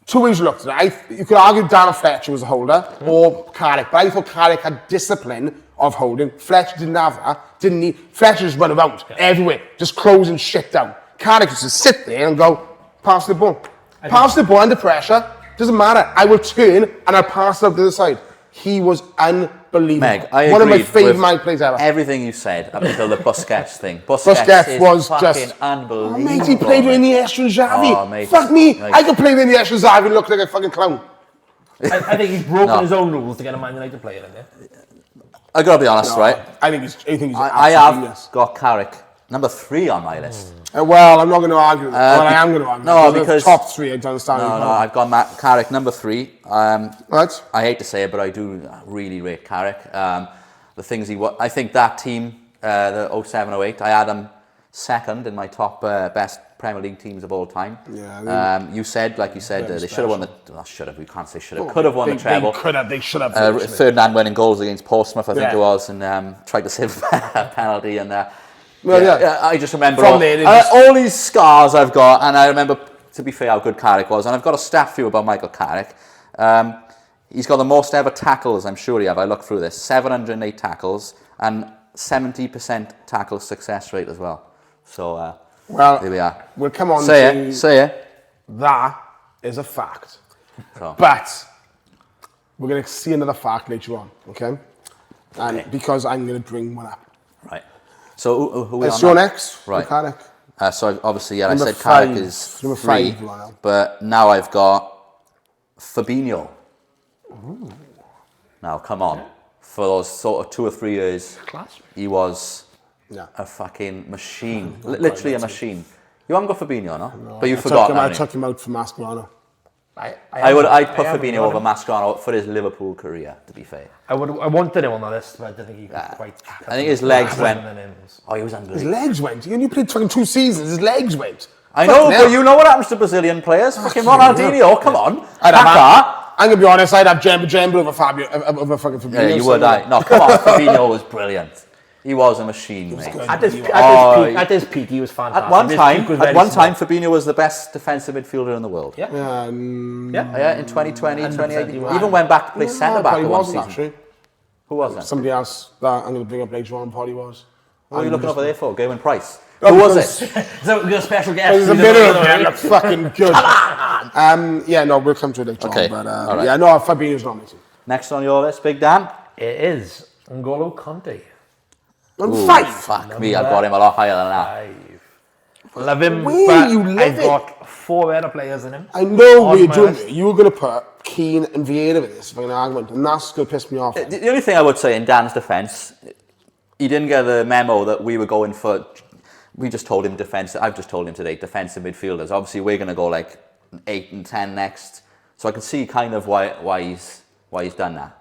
two ways you looked at it. You could argue Darren Fletcher was a holder, or Carrick, but I thought Carrick had discipline of holding. Fletcher didn't have that. Fletcher just run around everywhere, just closing shit down. Carrick used to sit there and go, pass the ball. Pass the ball under pressure. Doesn't matter. I will turn and I'll pass it up to the side. He was unbelievable. Meg, I one of my agreed favourite mind plays ever. Everything you said up until the Busquets thing. Busquets was fucking just unbelievable. Oh, mate, he played with Iniesta and Xavi. Oh, mate. Fuck me. I could play with Iniesta and Xavi and look like a fucking clown. I think he's broken his own rules to get a Man United player in there. I gotta be honest, right? I think he's I have got Carrick number 3 on my list. Well, I'm not going to argue. Well, I am going to argue. No, because top 3, I don't understand. No, I've got Carrick number 3. Right. I hate to say it, but I do really rate Carrick. The things I think that team, the 07-08, I had them second in my top best Premier League teams of all time. Yeah. You said, like you said, they should have won the. We can't say should have. Could have won the treble. They should have. Ferdinand winning goals against Portsmouth, I think it was, and tried to save a penalty and. I just remember all these scars I've got, and I remember, to be fair, how good Carrick was. And I've got a stat for you about Michael Carrick. He's got the most ever tackles, I'm sure he have. I looked through this. 708 tackles and 70% tackle success rate as well. So, here we are. We'll come on Say it. That is a fact. So. But we're going to see another fact later on, okay? And because I'm going to bring one up. Right. So who are we on? It's your next, right? Carrick. So obviously, I Number said 5. Carrick is Number 3, 5, but now I've got Fabinho. Ooh. Now, come on. For those sort of 2 or 3 years, he was a fucking machine. Literally a machine. You haven't got Fabinho, no? But you forgot. I took him out for Mascherano. I'd put Fabinho over Mascherano for his Liverpool career, to be fair. I wanted him on the list, but I didn't think he could quite. I think his legs went. Oh, he was unbelievable. His legs went. You played fucking 2 seasons. His legs went. I know, but you know what happens to Brazilian players? Fucking Ronaldinho, come on. I'm going to be honest, I'd have Jemba over fucking Fabinho. Yeah, you would. No, come on, Fabinho was brilliant. He was a machine, mate. At his peak, he was fantastic. At one time, Fabinho was the best defensive midfielder in the world. Yeah. In 2020, 2018. Even went back to play centre-back for one season. Actually. Who was that? Somebody else that I'm going to bring up later on, probably was. What are you looking over there for? Gavin Price? Who was it? So we got a special guest. There's a bit of them look fucking good. We'll come to it later on. But, right. Yeah, no, Fabinho's not my team. Next on your list, Big Dan? It is N'Golo Conte. Number 5. Fuck me, I've got him a lot higher than that. Love him, I've got 4 better players than him. I know what you're doing. You were going to put Keane and Vieira with this fucking argument, and that's going to piss me off. The only thing I would say in Dan's defence, he didn't get the memo that we were going for. We just told him defence. I've just told him today defensive midfielders. Obviously, we're going to go like 8 and 10 next. So I can see kind of why he's done that.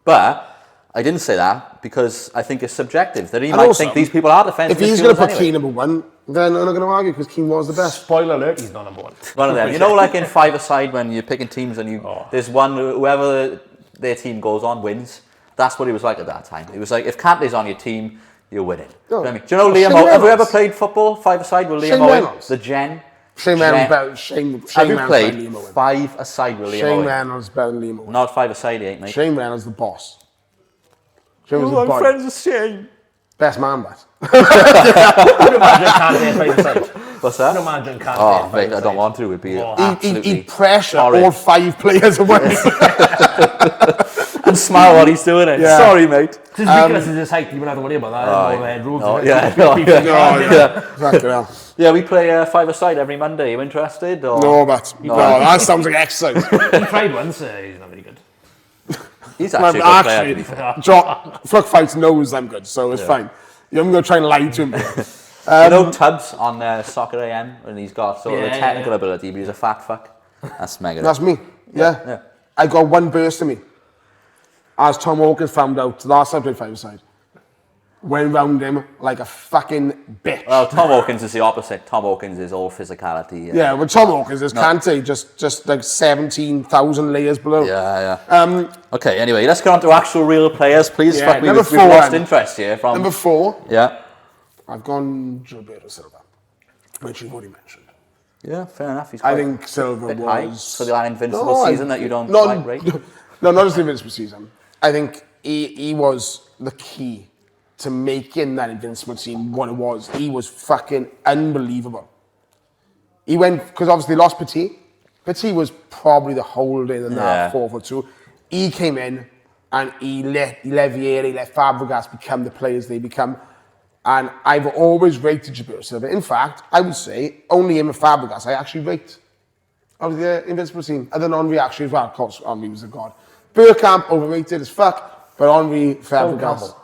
But I didn't say that because I think it's subjective. That he might think these people are defensive. If he's going to put Keane number 1, then I'm not going to argue because Keane was the best. Spoiler alert, he's not number 1. One of them. You know, like in five-a-side when you're picking teams and there's one, whoever their team goes on wins. That's what he was like at that time. It was like, if Kante's on your team, you're winning. No. Do you know Liam Owen? Have you ever played football, five-a-side with Liam Owen? The Gen? Shane Reynolds better. Shane Have you played five-a-side with Liam Owen? Shane Reynolds better than Liam Owen. Not five-a-side, he ain't, mate. Shane Reynolds the boss. Shane was the boy. friends with Shane. Best man, but. You imagine Kante five aside. What's that? You imagine Kante Oh, mate, I don't want to. It'd be absolutely He'd pressure horrid. all 5 players at once. And smile while he's doing it. Yeah. Sorry, mate. It's ridiculous in this height, you wouldn't have to worry about that. Overhead rules. Fucking hell. Yeah, we play five-a-side every Monday. You interested? Or? No, but that sounds like exercise. He tried once, he's not very good. He's actually a good player, to be fair. Fluck Fights knows I'm good, so it's fine. I'm going to try and lie to him. You know Tubbs on Soccer AM, and he's got sort of the technical ability, but he's a fat fuck. That's mega. That's me. Yeah. I got one burst in me. As Tom Hawkins found out, the last time I played five-a-side. Went round him like a fucking bitch. Well, Tom Hawkins is the opposite. Tom Hawkins is all physicality. Yeah, but Tom Hawkins is Kante, just like 17,000 layers below. Yeah. Okay, anyway, let's get on to actual real players, please. Yeah, We've lost interest here from... Number 4. Yeah. I've gone Gilberto Silva, which you've already mentioned. Yeah, fair enough. I think Silva was... high for the invincible season that you don't quite rate. No, not just the invincible season. I think he was the key to making that invincible team what it was. He was fucking unbelievable. He went, because obviously they lost Petit. Petit was probably the holder in that 4-4-2. He came in and he let Vieira, he let Fabregas become the players they become. And I've always rated Gilberto Silva. In fact, I would say only him and Fabregas I actually rate of the invincible team. And then Henry actually as well. Of course, Henry was a god. Bergkamp, overrated as fuck. But Henry, Fabregas...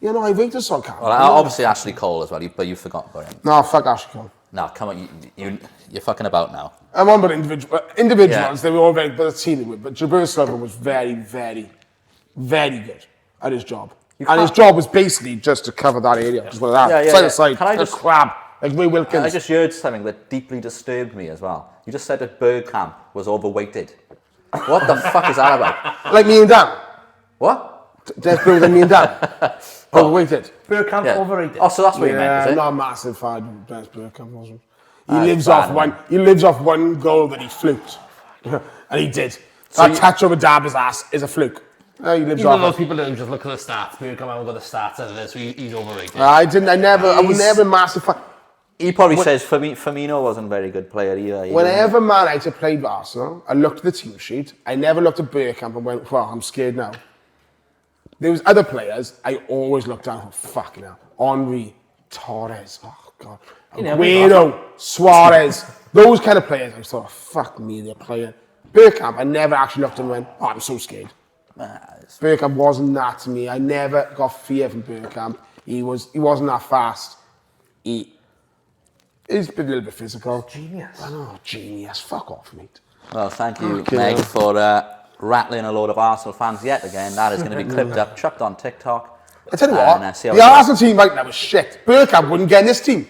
No, I rated Sol Campbell. Well, obviously Ashley Cole as well, but you forgot about him. No, fuck Ashley Cole. No, come on, you're fucking about now. I'm on about individuals, they were all very, but the team they were. But Gilberto Silva was very, very, very good at his job. And his job was basically just to cover that area. Just like that. Side to side. Can I just crab? Like Ray Wilkins. I just heard something that deeply disturbed me as well. You just said that Bergkamp was overweighted. What the fuck is that about? Like me and Dan. What? That's bigger than me and Dan. Overweighted. Bergkamp overrated. Oh, so that's what you meant, is it? I'm not a massive fan of Dennis Bergkamp, wasn't he? He lives off one goal that he fluked. And he did. That touch over Darby's ass is a fluke. He lives Even off those people that just look at the stats, Bergkamp haven't got the stats out of this, so he's overrated. I was never a massive fan. He probably says Firmino wasn't a very good player either. Whenever Man United played with Arsenal, I looked at the team sheet. I never looked at Bergkamp and went, well, I'm scared now. There was other players I always looked down. Oh, fucking hell. Henry, Torres, oh God. Aguero, Suarez. Those kind of players. I thought, fuck me, they're playing. Bergkamp, I never actually looked and went, oh, I'm so scared. Bergkamp wasn't that to me. I never got fear from Bergkamp. He wasn't that fast. He's a little bit physical. Genius. I know, genius. Fuck off, mate. Well, thank you, Meg, for rattling a load of Arsenal fans yet again. That is going to be clipped up, chucked on TikTok. I tell you what, the Arsenal team right now is shit. Bergkamp wouldn't get in this team.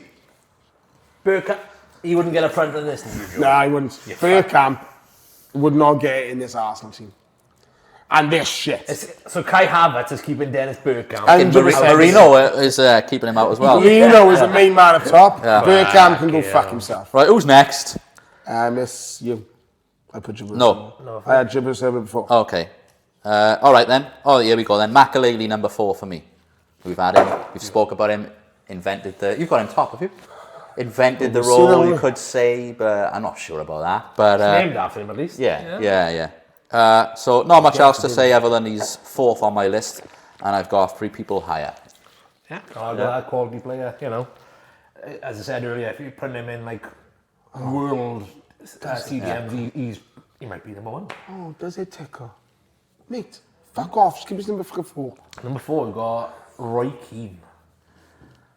Bergkamp, he wouldn't get a front in this team. No, he wouldn't. Bergkamp would not get in this Arsenal team. And they're shit. So Kai Havertz is keeping Dennis Bergkamp. And Marino is keeping him out as well. Marino is the main man up top. Bergkamp can go fuck himself. Right, who's next? Miss you. I put Gilberto. No. I had Gilberto Silva before. Okay. All right then. Oh, here we go then. Makaleli, number 4 for me. We've had him. We've spoke about him. Invented the... You've got him top, have you? Invented the role, you could say, but I'm not sure about that. But named after him, at least. Yeah. So not much else to say other than he's 4th on my list, and I've got 3 people higher. Yeah, I've got that quality player, you know. As I said earlier, if you put him in like world CDMs, He might be number 1. Oh, does it tickle? Mate, fuck off. Just give us number 4. Number 4, we've got Roy Keane.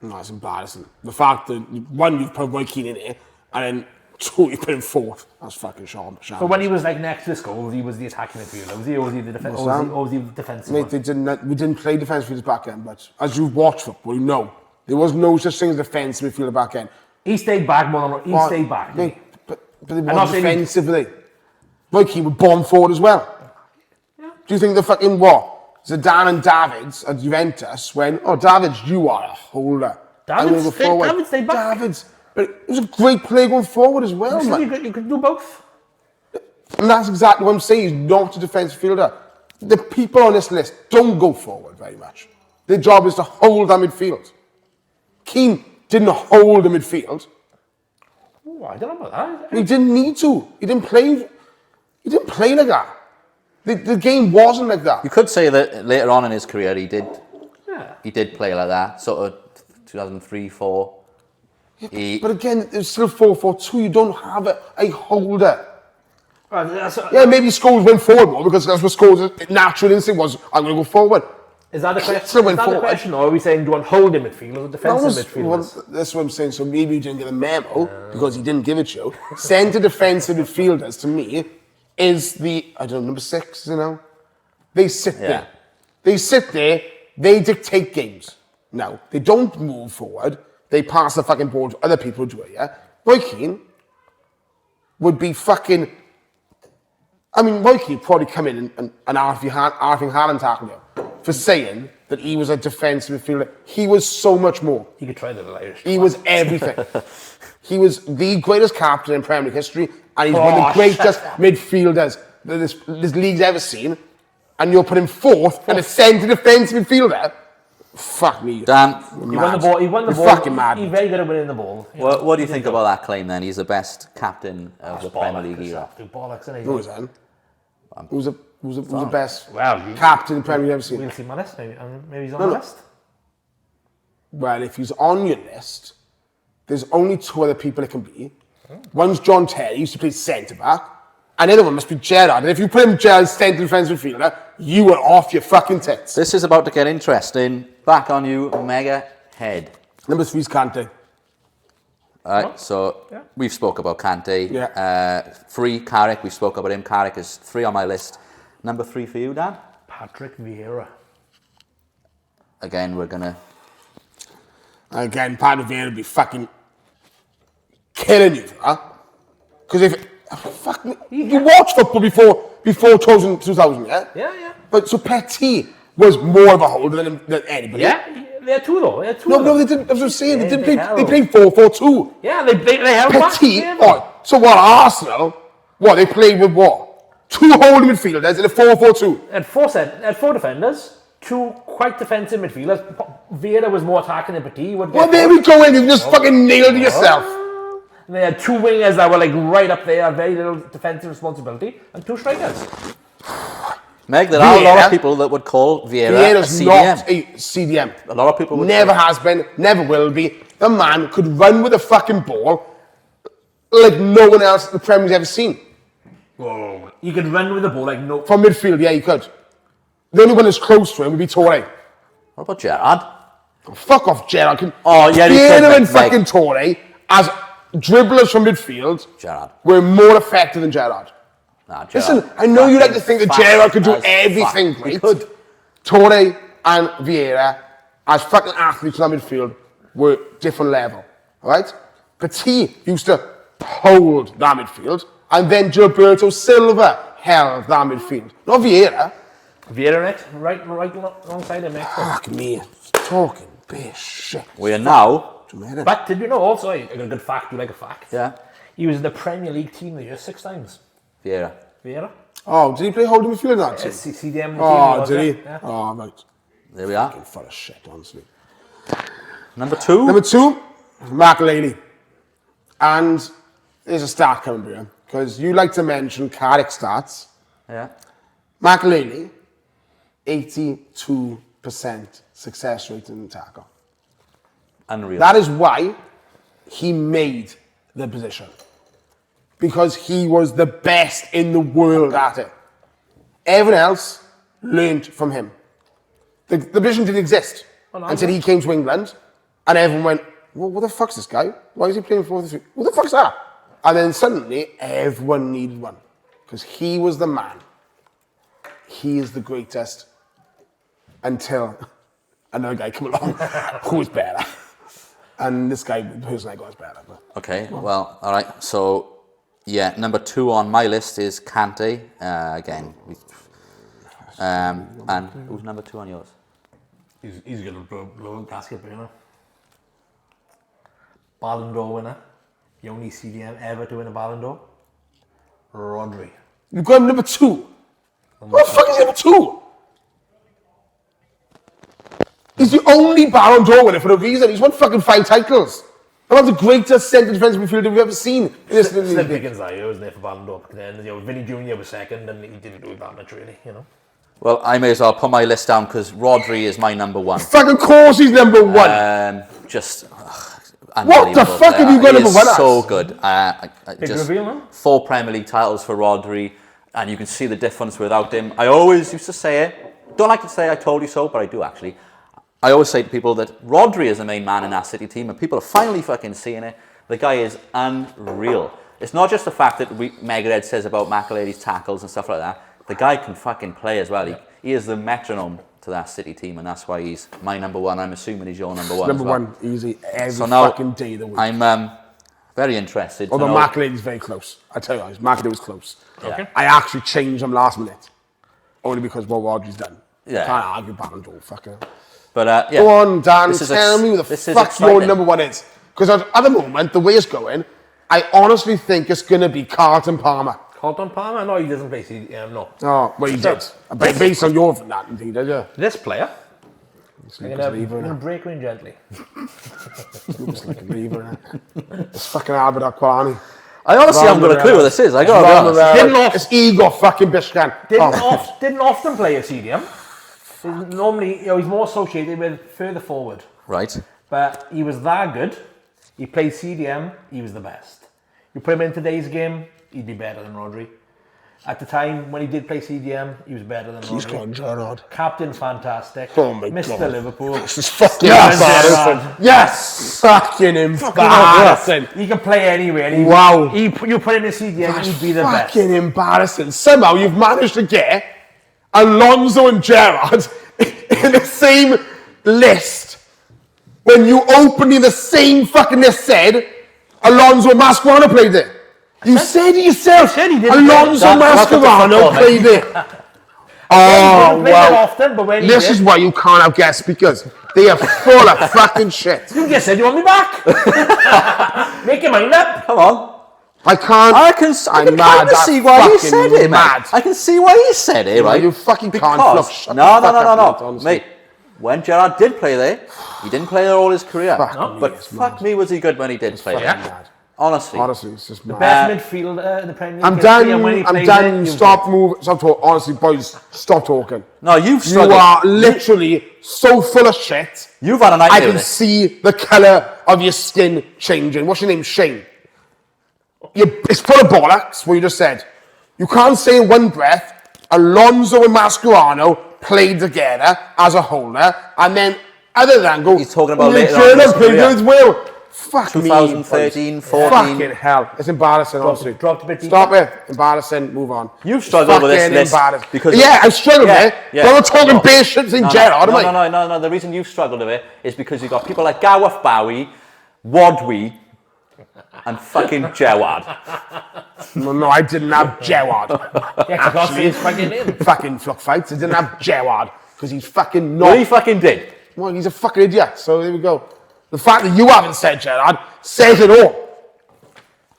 No, it's embarrassing. The fact that, 1, you've put Roy Keane in here, and then 2, you put him 4th. That's fucking shambles. So when he was like next to the goal, he was the attacking midfielder. Was he the defensive Mate, one? we didn't play defensive midfielders back then, but as you've watched football, you know, there was no such thing as defensive midfielder back then. He stayed back more than... He stayed back. Mate, but it was defensively. Roy Keane would bomb forward as well. Yeah. Do you think the fucking what? Zidane and Davids at Juventus when, oh, Davids, you are a holder. Davids stayed back. Davids, but it was a great play going forward as well, man. You could do both. And that's exactly what I'm saying. He's not a defensive fielder. The people on this list don't go forward very much. Their job is to hold that midfield. Keane didn't hold the midfield. Oh, I don't know about that. He didn't need to. He didn't play like that. The game wasn't like that. You could say that later on in his career he did play like that, sort of 2003, 4. Yeah, but again, it's still 4-4-2. You don't have a holder. Maybe Scholes went forward more because that's what Scholes' natural instinct was. I'm going to go forward. Is that the question? Or are we saying do you want holding midfielders or defensive midfielders? Well, that's what I'm saying. So maybe you didn't get a memo because he didn't give it to you. Centre defensive midfielders, to me, is the, I don't know, number 6, you know? They sit there. They sit there. They dictate games. No, they don't move forward. They pass the fucking ball to other people who do it, yeah? Roy Keane would be fucking... I mean, Roy Keane probably come in and Arvin Haaland tackled him for saying that he was a defensive midfielder. He was so much more. He could try the Irish. He was everything. He was the greatest captain in Premier League history, and he's one of the greatest midfielders that this league's ever seen. And you're putting 4th and a centre defensive midfielder. Fuck me. Dan, he won the ball. He won the ball. Fucking mad. He's very good at winning the ball. What do you think about that claim then? He's the best captain of the Premier League era. Who was that? Who's the best captain in Premier League ever seen? We'll see my list. Maybe he's on the list. Well, if he's on your list, there's only 2 other people it can be. One's John Terry, he used to play centre-back. And the other one must be Gerrard. And if you put him Gerrard centre defensive midfielder, you are off your fucking tits. This is about to get interesting. Back on you, Mega Head. Number 3 is Kante. Alright, so we've spoke about Kante. Yeah. 3, Carrick, we spoke about him. Carrick is 3 on my list. Number 3 for you, Dan? Patrick Vieira. Again, we're gonna... Again, Patrick Vieira would be fucking killing you for that. Because if... Fuck me. You watched football before 2000, yeah? Yeah. But so Petit was more of a holder than anybody. Yeah, they're 2 though. No, they didn't. That's what I'm saying. They played 4-4-2. Yeah, they held Petit. So what? Arsenal? What they played with? What? 2 holding midfielders in a 4-4-2. At 4 defenders, 2 quite defensive midfielders. Vieira was more attacking than Petit. Well, there we go. You just fucking nailed it yourself. And they had 2 wingers that were like right up there, very little defensive responsibility, and 2 strikers. Meg, there are a lot of people that would call Vieira a CDM. Not a CDM. A lot of people would never has been, never will be. The man could run with a fucking ball like no one else the Premier's ever seen. Whoa. You could run with the ball like no... From midfield, yeah, you could. The only one that's close to him would be Torre. What about Gerrard? Oh, fuck off, Gerrard. Vieira and fucking Torre as dribblers from midfield were more effective than Gerrard. Nah, Gerrard. Listen, I know you like to think that Gerrard could do everything great. He could. Torre and Vieira, as fucking athletes in that midfield, were different level. Alright? Petit used to hold that midfield, and then Gilberto Silva held that midfield. Not Vieira. Vieira next, right alongside him next. Fuck me. Talking bitch shit. We are now... But did you know also, I got a good fact, you like a fact? Yeah. He was in the Premier League team of the year 6 times. Vieira. Oh, did he play holding midfield in that team? CDM. Oh, did he? Yeah. Oh, right. There we are. Fucking full of shit, honestly. Number 2. Number 2, Mark Laney. And there's a stat coming here, because you like to mention Carrick stats. Yeah. Mark Laney, 82% success rate in the tackle. Unreal. That is why he made the position. because he was the best in the world at it. Everyone else learned from him. The vision didn't exist until he came to England, and everyone went, well, what the fuck's this guy? Why is he playing 4-3? What the fuck's that? And then suddenly, everyone needed one, because he was the man. He is the greatest until another guy came along who was better. And this guy, the person I got, is better. But. Okay, well, all right. So, yeah, number 2 on my list is Kante. Again, and who's number 2 on yours? He's going to blow a gasket, you know. Ballon d'Or winner. The only CDM ever to win a Ballon d'Or. Rodri. You've got him number 2. What the fuck is he number 2? He's the only Ballon d'Or winner for a reason. He's won fucking 5 titles. One of the greatest centre defensive midfielder we've ever seen. Slim Pickens, I was there for Ballon d'Or. Then, Vinny Jr. was second, and he didn't do that much, really, you know. Well, I may as well put my list down because Rodri is my number 1. Fucking course he's number 1. What the fuck have you got number 1 as? So good. Big reveal, man. 4 Premier League titles for Rodri, and you can see the difference without him. I always used to say it. Don't like to say I told you so, but I do actually. I always say to people that Rodri is the main man in that City team, and people are finally fucking seeing it. The guy is unreal. It's not just the fact that Megadeth says about McAlady's tackles and stuff like that. The guy can fucking play as well. He is the metronome to that City team, and that's why he's my number 1. I'm assuming he's your number 1 Number as well. 1, easy, every So now, fucking day of the week. I'm very interested. Although McAlady's very close. I tell you, McAlady was close. Okay. I actually changed him last minute. Only because what Rodri's done. Yeah. Can't argue Ballon d'Or, fucking. But yeah. Go on, Dan, tell me who the fuck your number 1 is. Because at the moment, the way it's going, I honestly think it's going to be Carlton Palmer. Carlton Palmer? No, he doesn't play CDM, no. Oh, well, he did. Based on your that, he did, yeah. This player, I'm going to Lever, break in gently. Looks like a lever. It's fucking Albert Aquilani. I honestly haven't got a clue what this is. I got to be honest. It's Igor fucking Bishkan. Didn't often play a CDM. Normally, he's more associated with further forward. Right. But he was that good. He played CDM. He was the best. You put him in today's game, he'd be better than Rodri. At the time when he did play CDM, he was better than Rodri. He's gone, Gerrard. Captain fantastic. Oh my Mr. God. Liverpool. This is fucking embarrassing. Yes, fucking embarrassing. He can play anywhere. Wow. You put him in CDM, he'd be the best. Fucking embarrassing. Somehow you've managed to get Alonso and Gerrard in the same list when you openly the same fucking list said Alonso and Mascherano played it. You said it yourself. Alonso Mascherano played it. Oh, well. This is why you can't have guest speakers. They are full of fucking shit. You just said you want me back. Make your mind up. Come on. I can't. I can kind of see why he said it, man. I can see why he said it, right? You fucking can't flush. No. Mate, when Gerrard did play there, he didn't play there all his career. But fuck me, was he good when he did play there? Honestly, it's just mad. Best midfielder in the Premier League. I'm done. Stop talking. Honestly, boys, stop talking. No, you are literally so full of shit. You've had a nightmare. I can see the colour of your skin changing. What's your name? Shane. It's full of bollocks, what you just said. You can't say in one breath, Alonso and Mascherano played together as a holder, and then other than go, he's talking about later on in his played as well. Fuck 2013, 14. Fucking hell. It's embarrassing, honestly. Dropped a bit deeper. Stop it. Embarrassing. Move on. You've struggled with this list. Because I struggled with it. But I'm talking base shit in Gerrard, am I? No. The reason you've struggled with it is because you've got people like Gareth Bowie, Wadwi, and fucking Gerrard. No, I didn't have Gerrard. Yeah, because he's fucking in. Fucking flock fights. I didn't have Gerrard because he's fucking not. Well, he fucking did. Well, he's a fucking idiot. So there we go. The fact that you haven't said Gerrard says it all.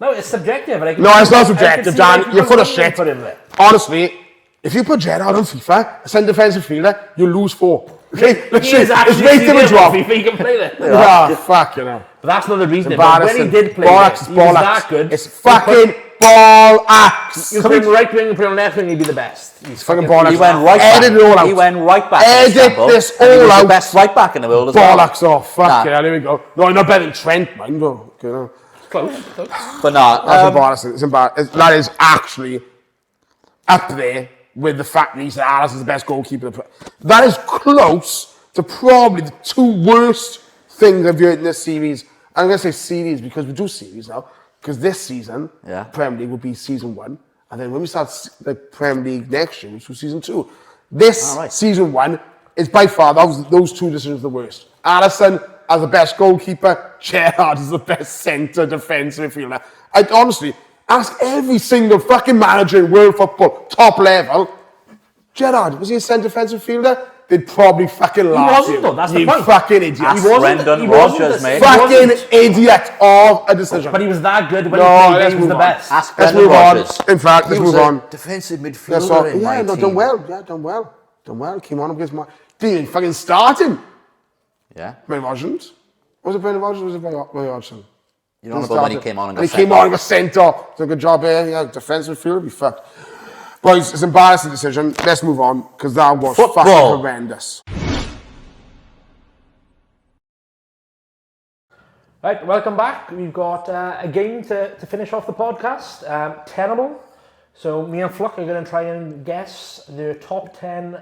No, it's subjective. No, it's not subjective, Dan. You're full of shit. Honestly, if you put Gerrard on FIFA, a centre defensive fielder, you lose 4. Okay? It's made to the drop. He can play that. Oh, fuck, you know. But that's not the reason. But when he did play, he was that good. It's fucking bollocks. You put him right wing and put him left wing, he'd be the best. He's fucking bollocks. He went right back. Edit it all out. He went right back. Edit this all out. He was the best right back in the world as well. Bollocks off. Fuck it. There we go. No, not better than Trent, man. You know. Close. But no, That's embarrassing. It's embarrassing. That is actually up there with the fact that he said Alisson's the best goalkeeper. That is close to probably the two worst things I've heard in this series. I'm going to say series because we do series now. Because this season, Premier League will be season 1. And then when we start the Premier League next year, which was season 2. This season 1 is by far, those two decisions the worst. Alisson as the best goalkeeper, Gerrard is the best centre defensive midfielder. I'd honestly ask every single fucking manager in world football, top level, Gerrard, was he a centre defensive midfielder? They'd probably fucking laugh wasn't, you. though, that's the You point. fucking idiot. Ask He wasn't. Brendan Rodgers, mate. Fucking idiot of a decision. But he was that good when let's he was move the on. best. Ask Let's Brendan move on. Rodgers. In fact, let's move on. Defensive That's midfielder all. in my team. Done well. Yeah, done well. Done well. Came on against my... Didn't even fucking start him. Yeah. Brendan Rodgers. Was it Brendan Rodgers or was it Roy Hodgson? You know about when he came on and got he came on and got sent off. Did a good job here. Yeah, defensive midfielder, be fucked. Boys, it's an embarrassing decision. Let's move on, because that was fucking horrendous. Right, welcome back. We've got a game to finish off the podcast. Terrible. So me and Fluck are going to try and guess the top 10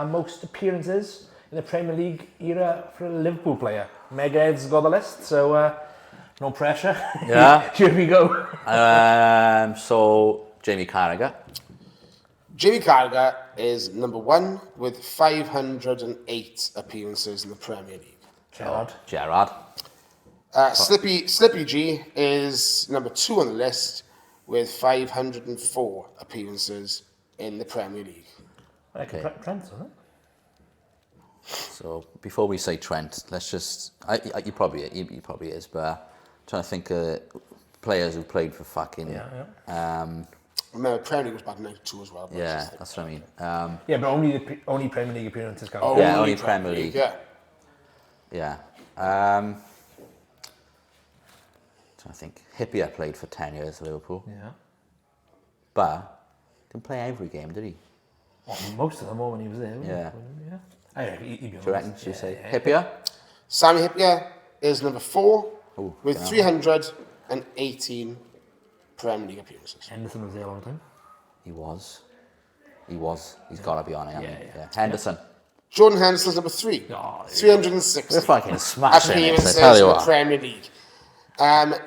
most appearances in the Premier League era for a Liverpool player. Meghead's got the list, so no pressure. Yeah. Here we go. So, Jamie Carragher. Jamie Carragher is number 1 with 508 appearances in the Premier League. Gerrard. Slippy G is number 2 on the list with 504 appearances in the Premier League. Okay. Trent, isn't it? So before we say Trent, let's just he probably is, but I'm trying to think of players who played for fucking Remember, Premier League was back in 92 as well. yeah, that's what I mean. Yeah, but only Premier League appearances count. Only Premier League. Yeah. Trying to think. Hippier played for 10 years for Liverpool. Yeah. But didn't play every game, did he? Well, most of them when he was there. Yeah. He'd be Do you reckon? Should you say Hippier? Sammy Hippier is number 4 Ooh, with 318 Premier League appearances. Henderson was there a long time. He was. He's got to be on it. Yeah. Henderson. Jordan Henderson's number 3. 306 We're fucking smashing it, appearances I tell you in the what. Premier League.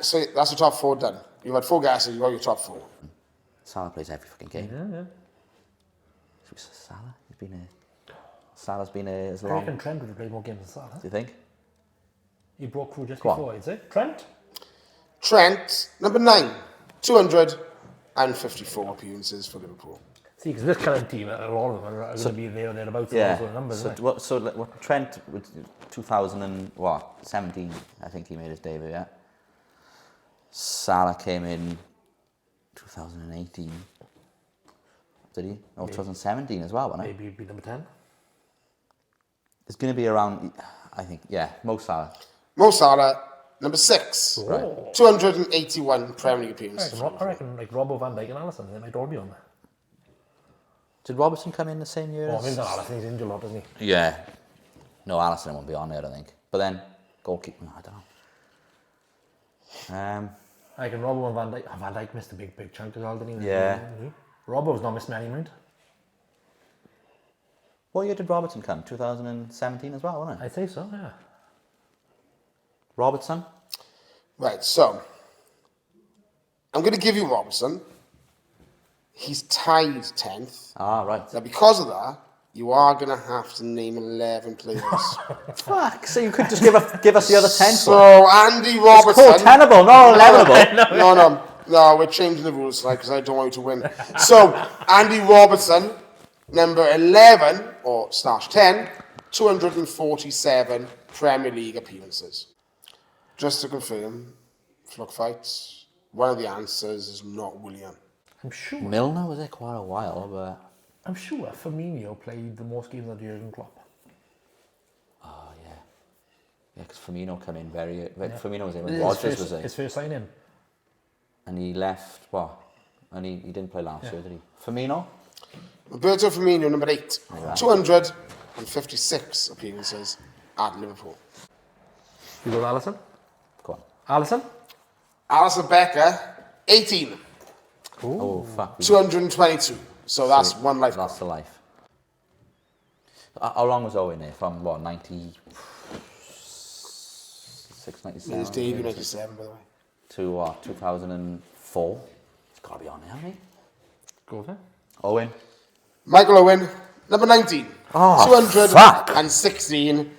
So that's the top 4 done. You've had 4 guesses, you've got your top 4. Salah plays every fucking game. Yeah. Salah? Salah's been as I long. reckon Trent would have played more games than Salah. Do you think? He broke through just Go on. before, I'd say. Trent? Trent, number 9, 254 appearances for Liverpool. See, because this current team, a lot of them are going to be there or thereabouts. Yeah. Those sort of numbers, So Trent, 2017, I think he made his debut, yeah? Salah came in 2018. Did he? No, 2017 as well, wasn't it? Maybe he'd be number 10. It's going to be around, I think, Mo Salah. Mo Salah, number 6, Right. 281 Premier League appearances. I reckon like Robbo, Van Dijk and Alisson, they might all be on there. Did Robertson come in the same year Oh, as... maybe not Alisson, he's injured a lot, isn't he? Yeah. No, Alisson won't be on there, I think. But then, goalkeeper, I don't know. I reckon Robbo and Van Dijk. Van Dijk missed a big chunk as well, didn't he? Yeah. Robbo's not missing any, mind. What year did Robertson come? 2017 as well, wasn't it? I'd say so, yeah. Robertson? Right, so I'm going to give you Robertson. He's tied 10th. Ah, right. Now, because of that, you are going to have to name 11 players. Fuck, so you could just give us the other 10 So, Andy Robertson... It's called tenable, not 11able. No, we're changing the rules because I don't want you to win. So, Andy Robertson, number 11, or /10, 247 Premier League appearances. Just to confirm, Flock Fights, one of the answers is not William. I'm sure. Milner was there quite a while, but... I'm sure Firmino played the most games under Jurgen Klopp. Oh, yeah. Yeah, because Firmino came in very... Firmino was in when Rodgers was there. His first sign-in. And he left, and he didn't play last year, did he? Firmino? Roberto Firmino, number 8, 256 appearances at Liverpool. You go with Alisson? Go on. Alisson? Alison Becker, 18. Oh, fuck. 222. So that's one life. That's the life. How long was Owen there? From what, 96, 97? His debut 97, by the way. To what, 2004? It's got to be on there, hasn't he? Go there. Owen. Michael Owen, number 19. Oh, 216.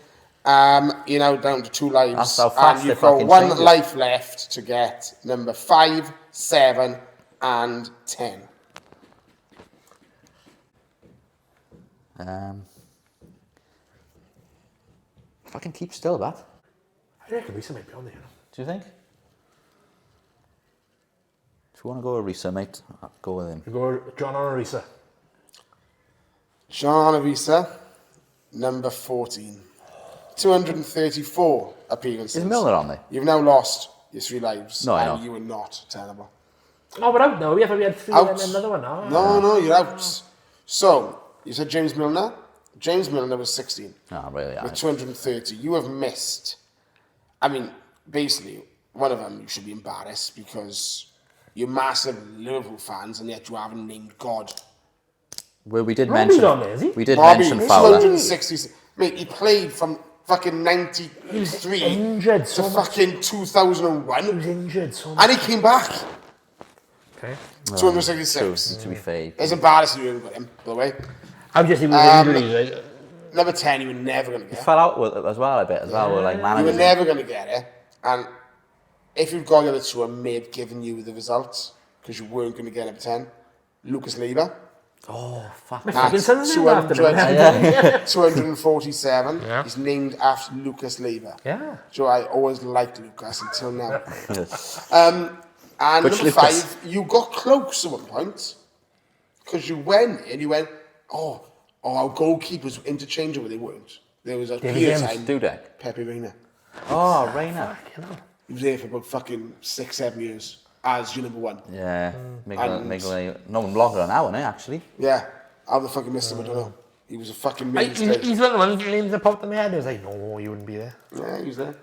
You're now down to 2 lives. That's how fast and you've it got fucking 1 changes. life left to get number 5, 7, and 10. If I can keep still, that. I reckon Risa might be on there. Do you think? If you want to go with Risa, mate, I'll go with him. We go John or Risa. John Arisa, number 14. 234 appearances. Is Milner on there? You've now lost your 3 lives. No, I and know. you are not terrible. Oh, we're out now. We had 3 Out. and then another one now. No, you're out. So, you said James Milner. James Milner was 16 No, really. with 230. You have missed. I mean, basically, one of them you should be embarrassed because you're massive Liverpool fans and yet you haven't named God. Well, we did Robbie's mention. on there, is he? We did Bobby, mention Fowler. 266. Mate, he played from fucking 93 injured to so much. fucking He was 2001. injured so much. And he came back. Okay. 266. To be fair. It's embarrassing you haven't got him, by the way. I'm just with injuries, right? Number 10, you were never going to get. Fell out with it as well a bit, with like You managers. were never going to get it. And if you've got the other 2, I may have given you the results because you weren't going to get number 10. Lucas Leiber. Oh, fuck. Fucking At son's named after him. 247. Yeah. He's named after Lucas Leiber. Yeah. So I always liked Lucas until now. And Which number Lucas? 5, you got close at one point because you went and you went, oh, our goalkeepers were interchangeable. They weren't. There was a period of time. Dudek. Pepe Reina. Oh, Reina. He was there for about fucking 6-7 years as your number 1. Yeah. And- Miguel. No one longer now, isn't it, actually? Yeah. How the fucking missed him, I don't know. He was a fucking He's mainstay. one of the ones names that popped in my head. I was like, no, you wouldn't be there. Yeah, he was there.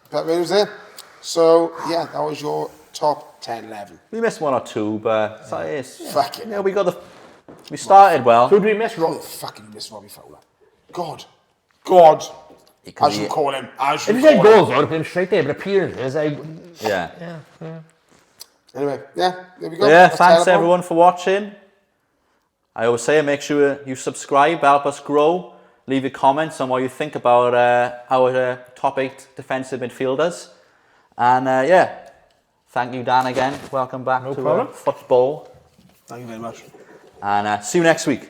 Pepe Reina was there. So, yeah, that was your top 10, 11. We missed 1 or 2, but Fucking yeah, we started well. Who do we miss, How Rob? the fuck did you miss Robbie Fowler? God. Because As you call him. As If you you said call him. goals, I would have put him straight there, but appearances, I wouldn't. Yeah. Anyway, yeah, there we go. Yeah, That's thanks terrible. everyone for watching. I always say make sure you subscribe, help us grow. Leave your comments on what you think about our top 8 defensive midfielders. And yeah, thank you, Dan, again. Welcome back to problem. football. Thank you very much. And see you next week.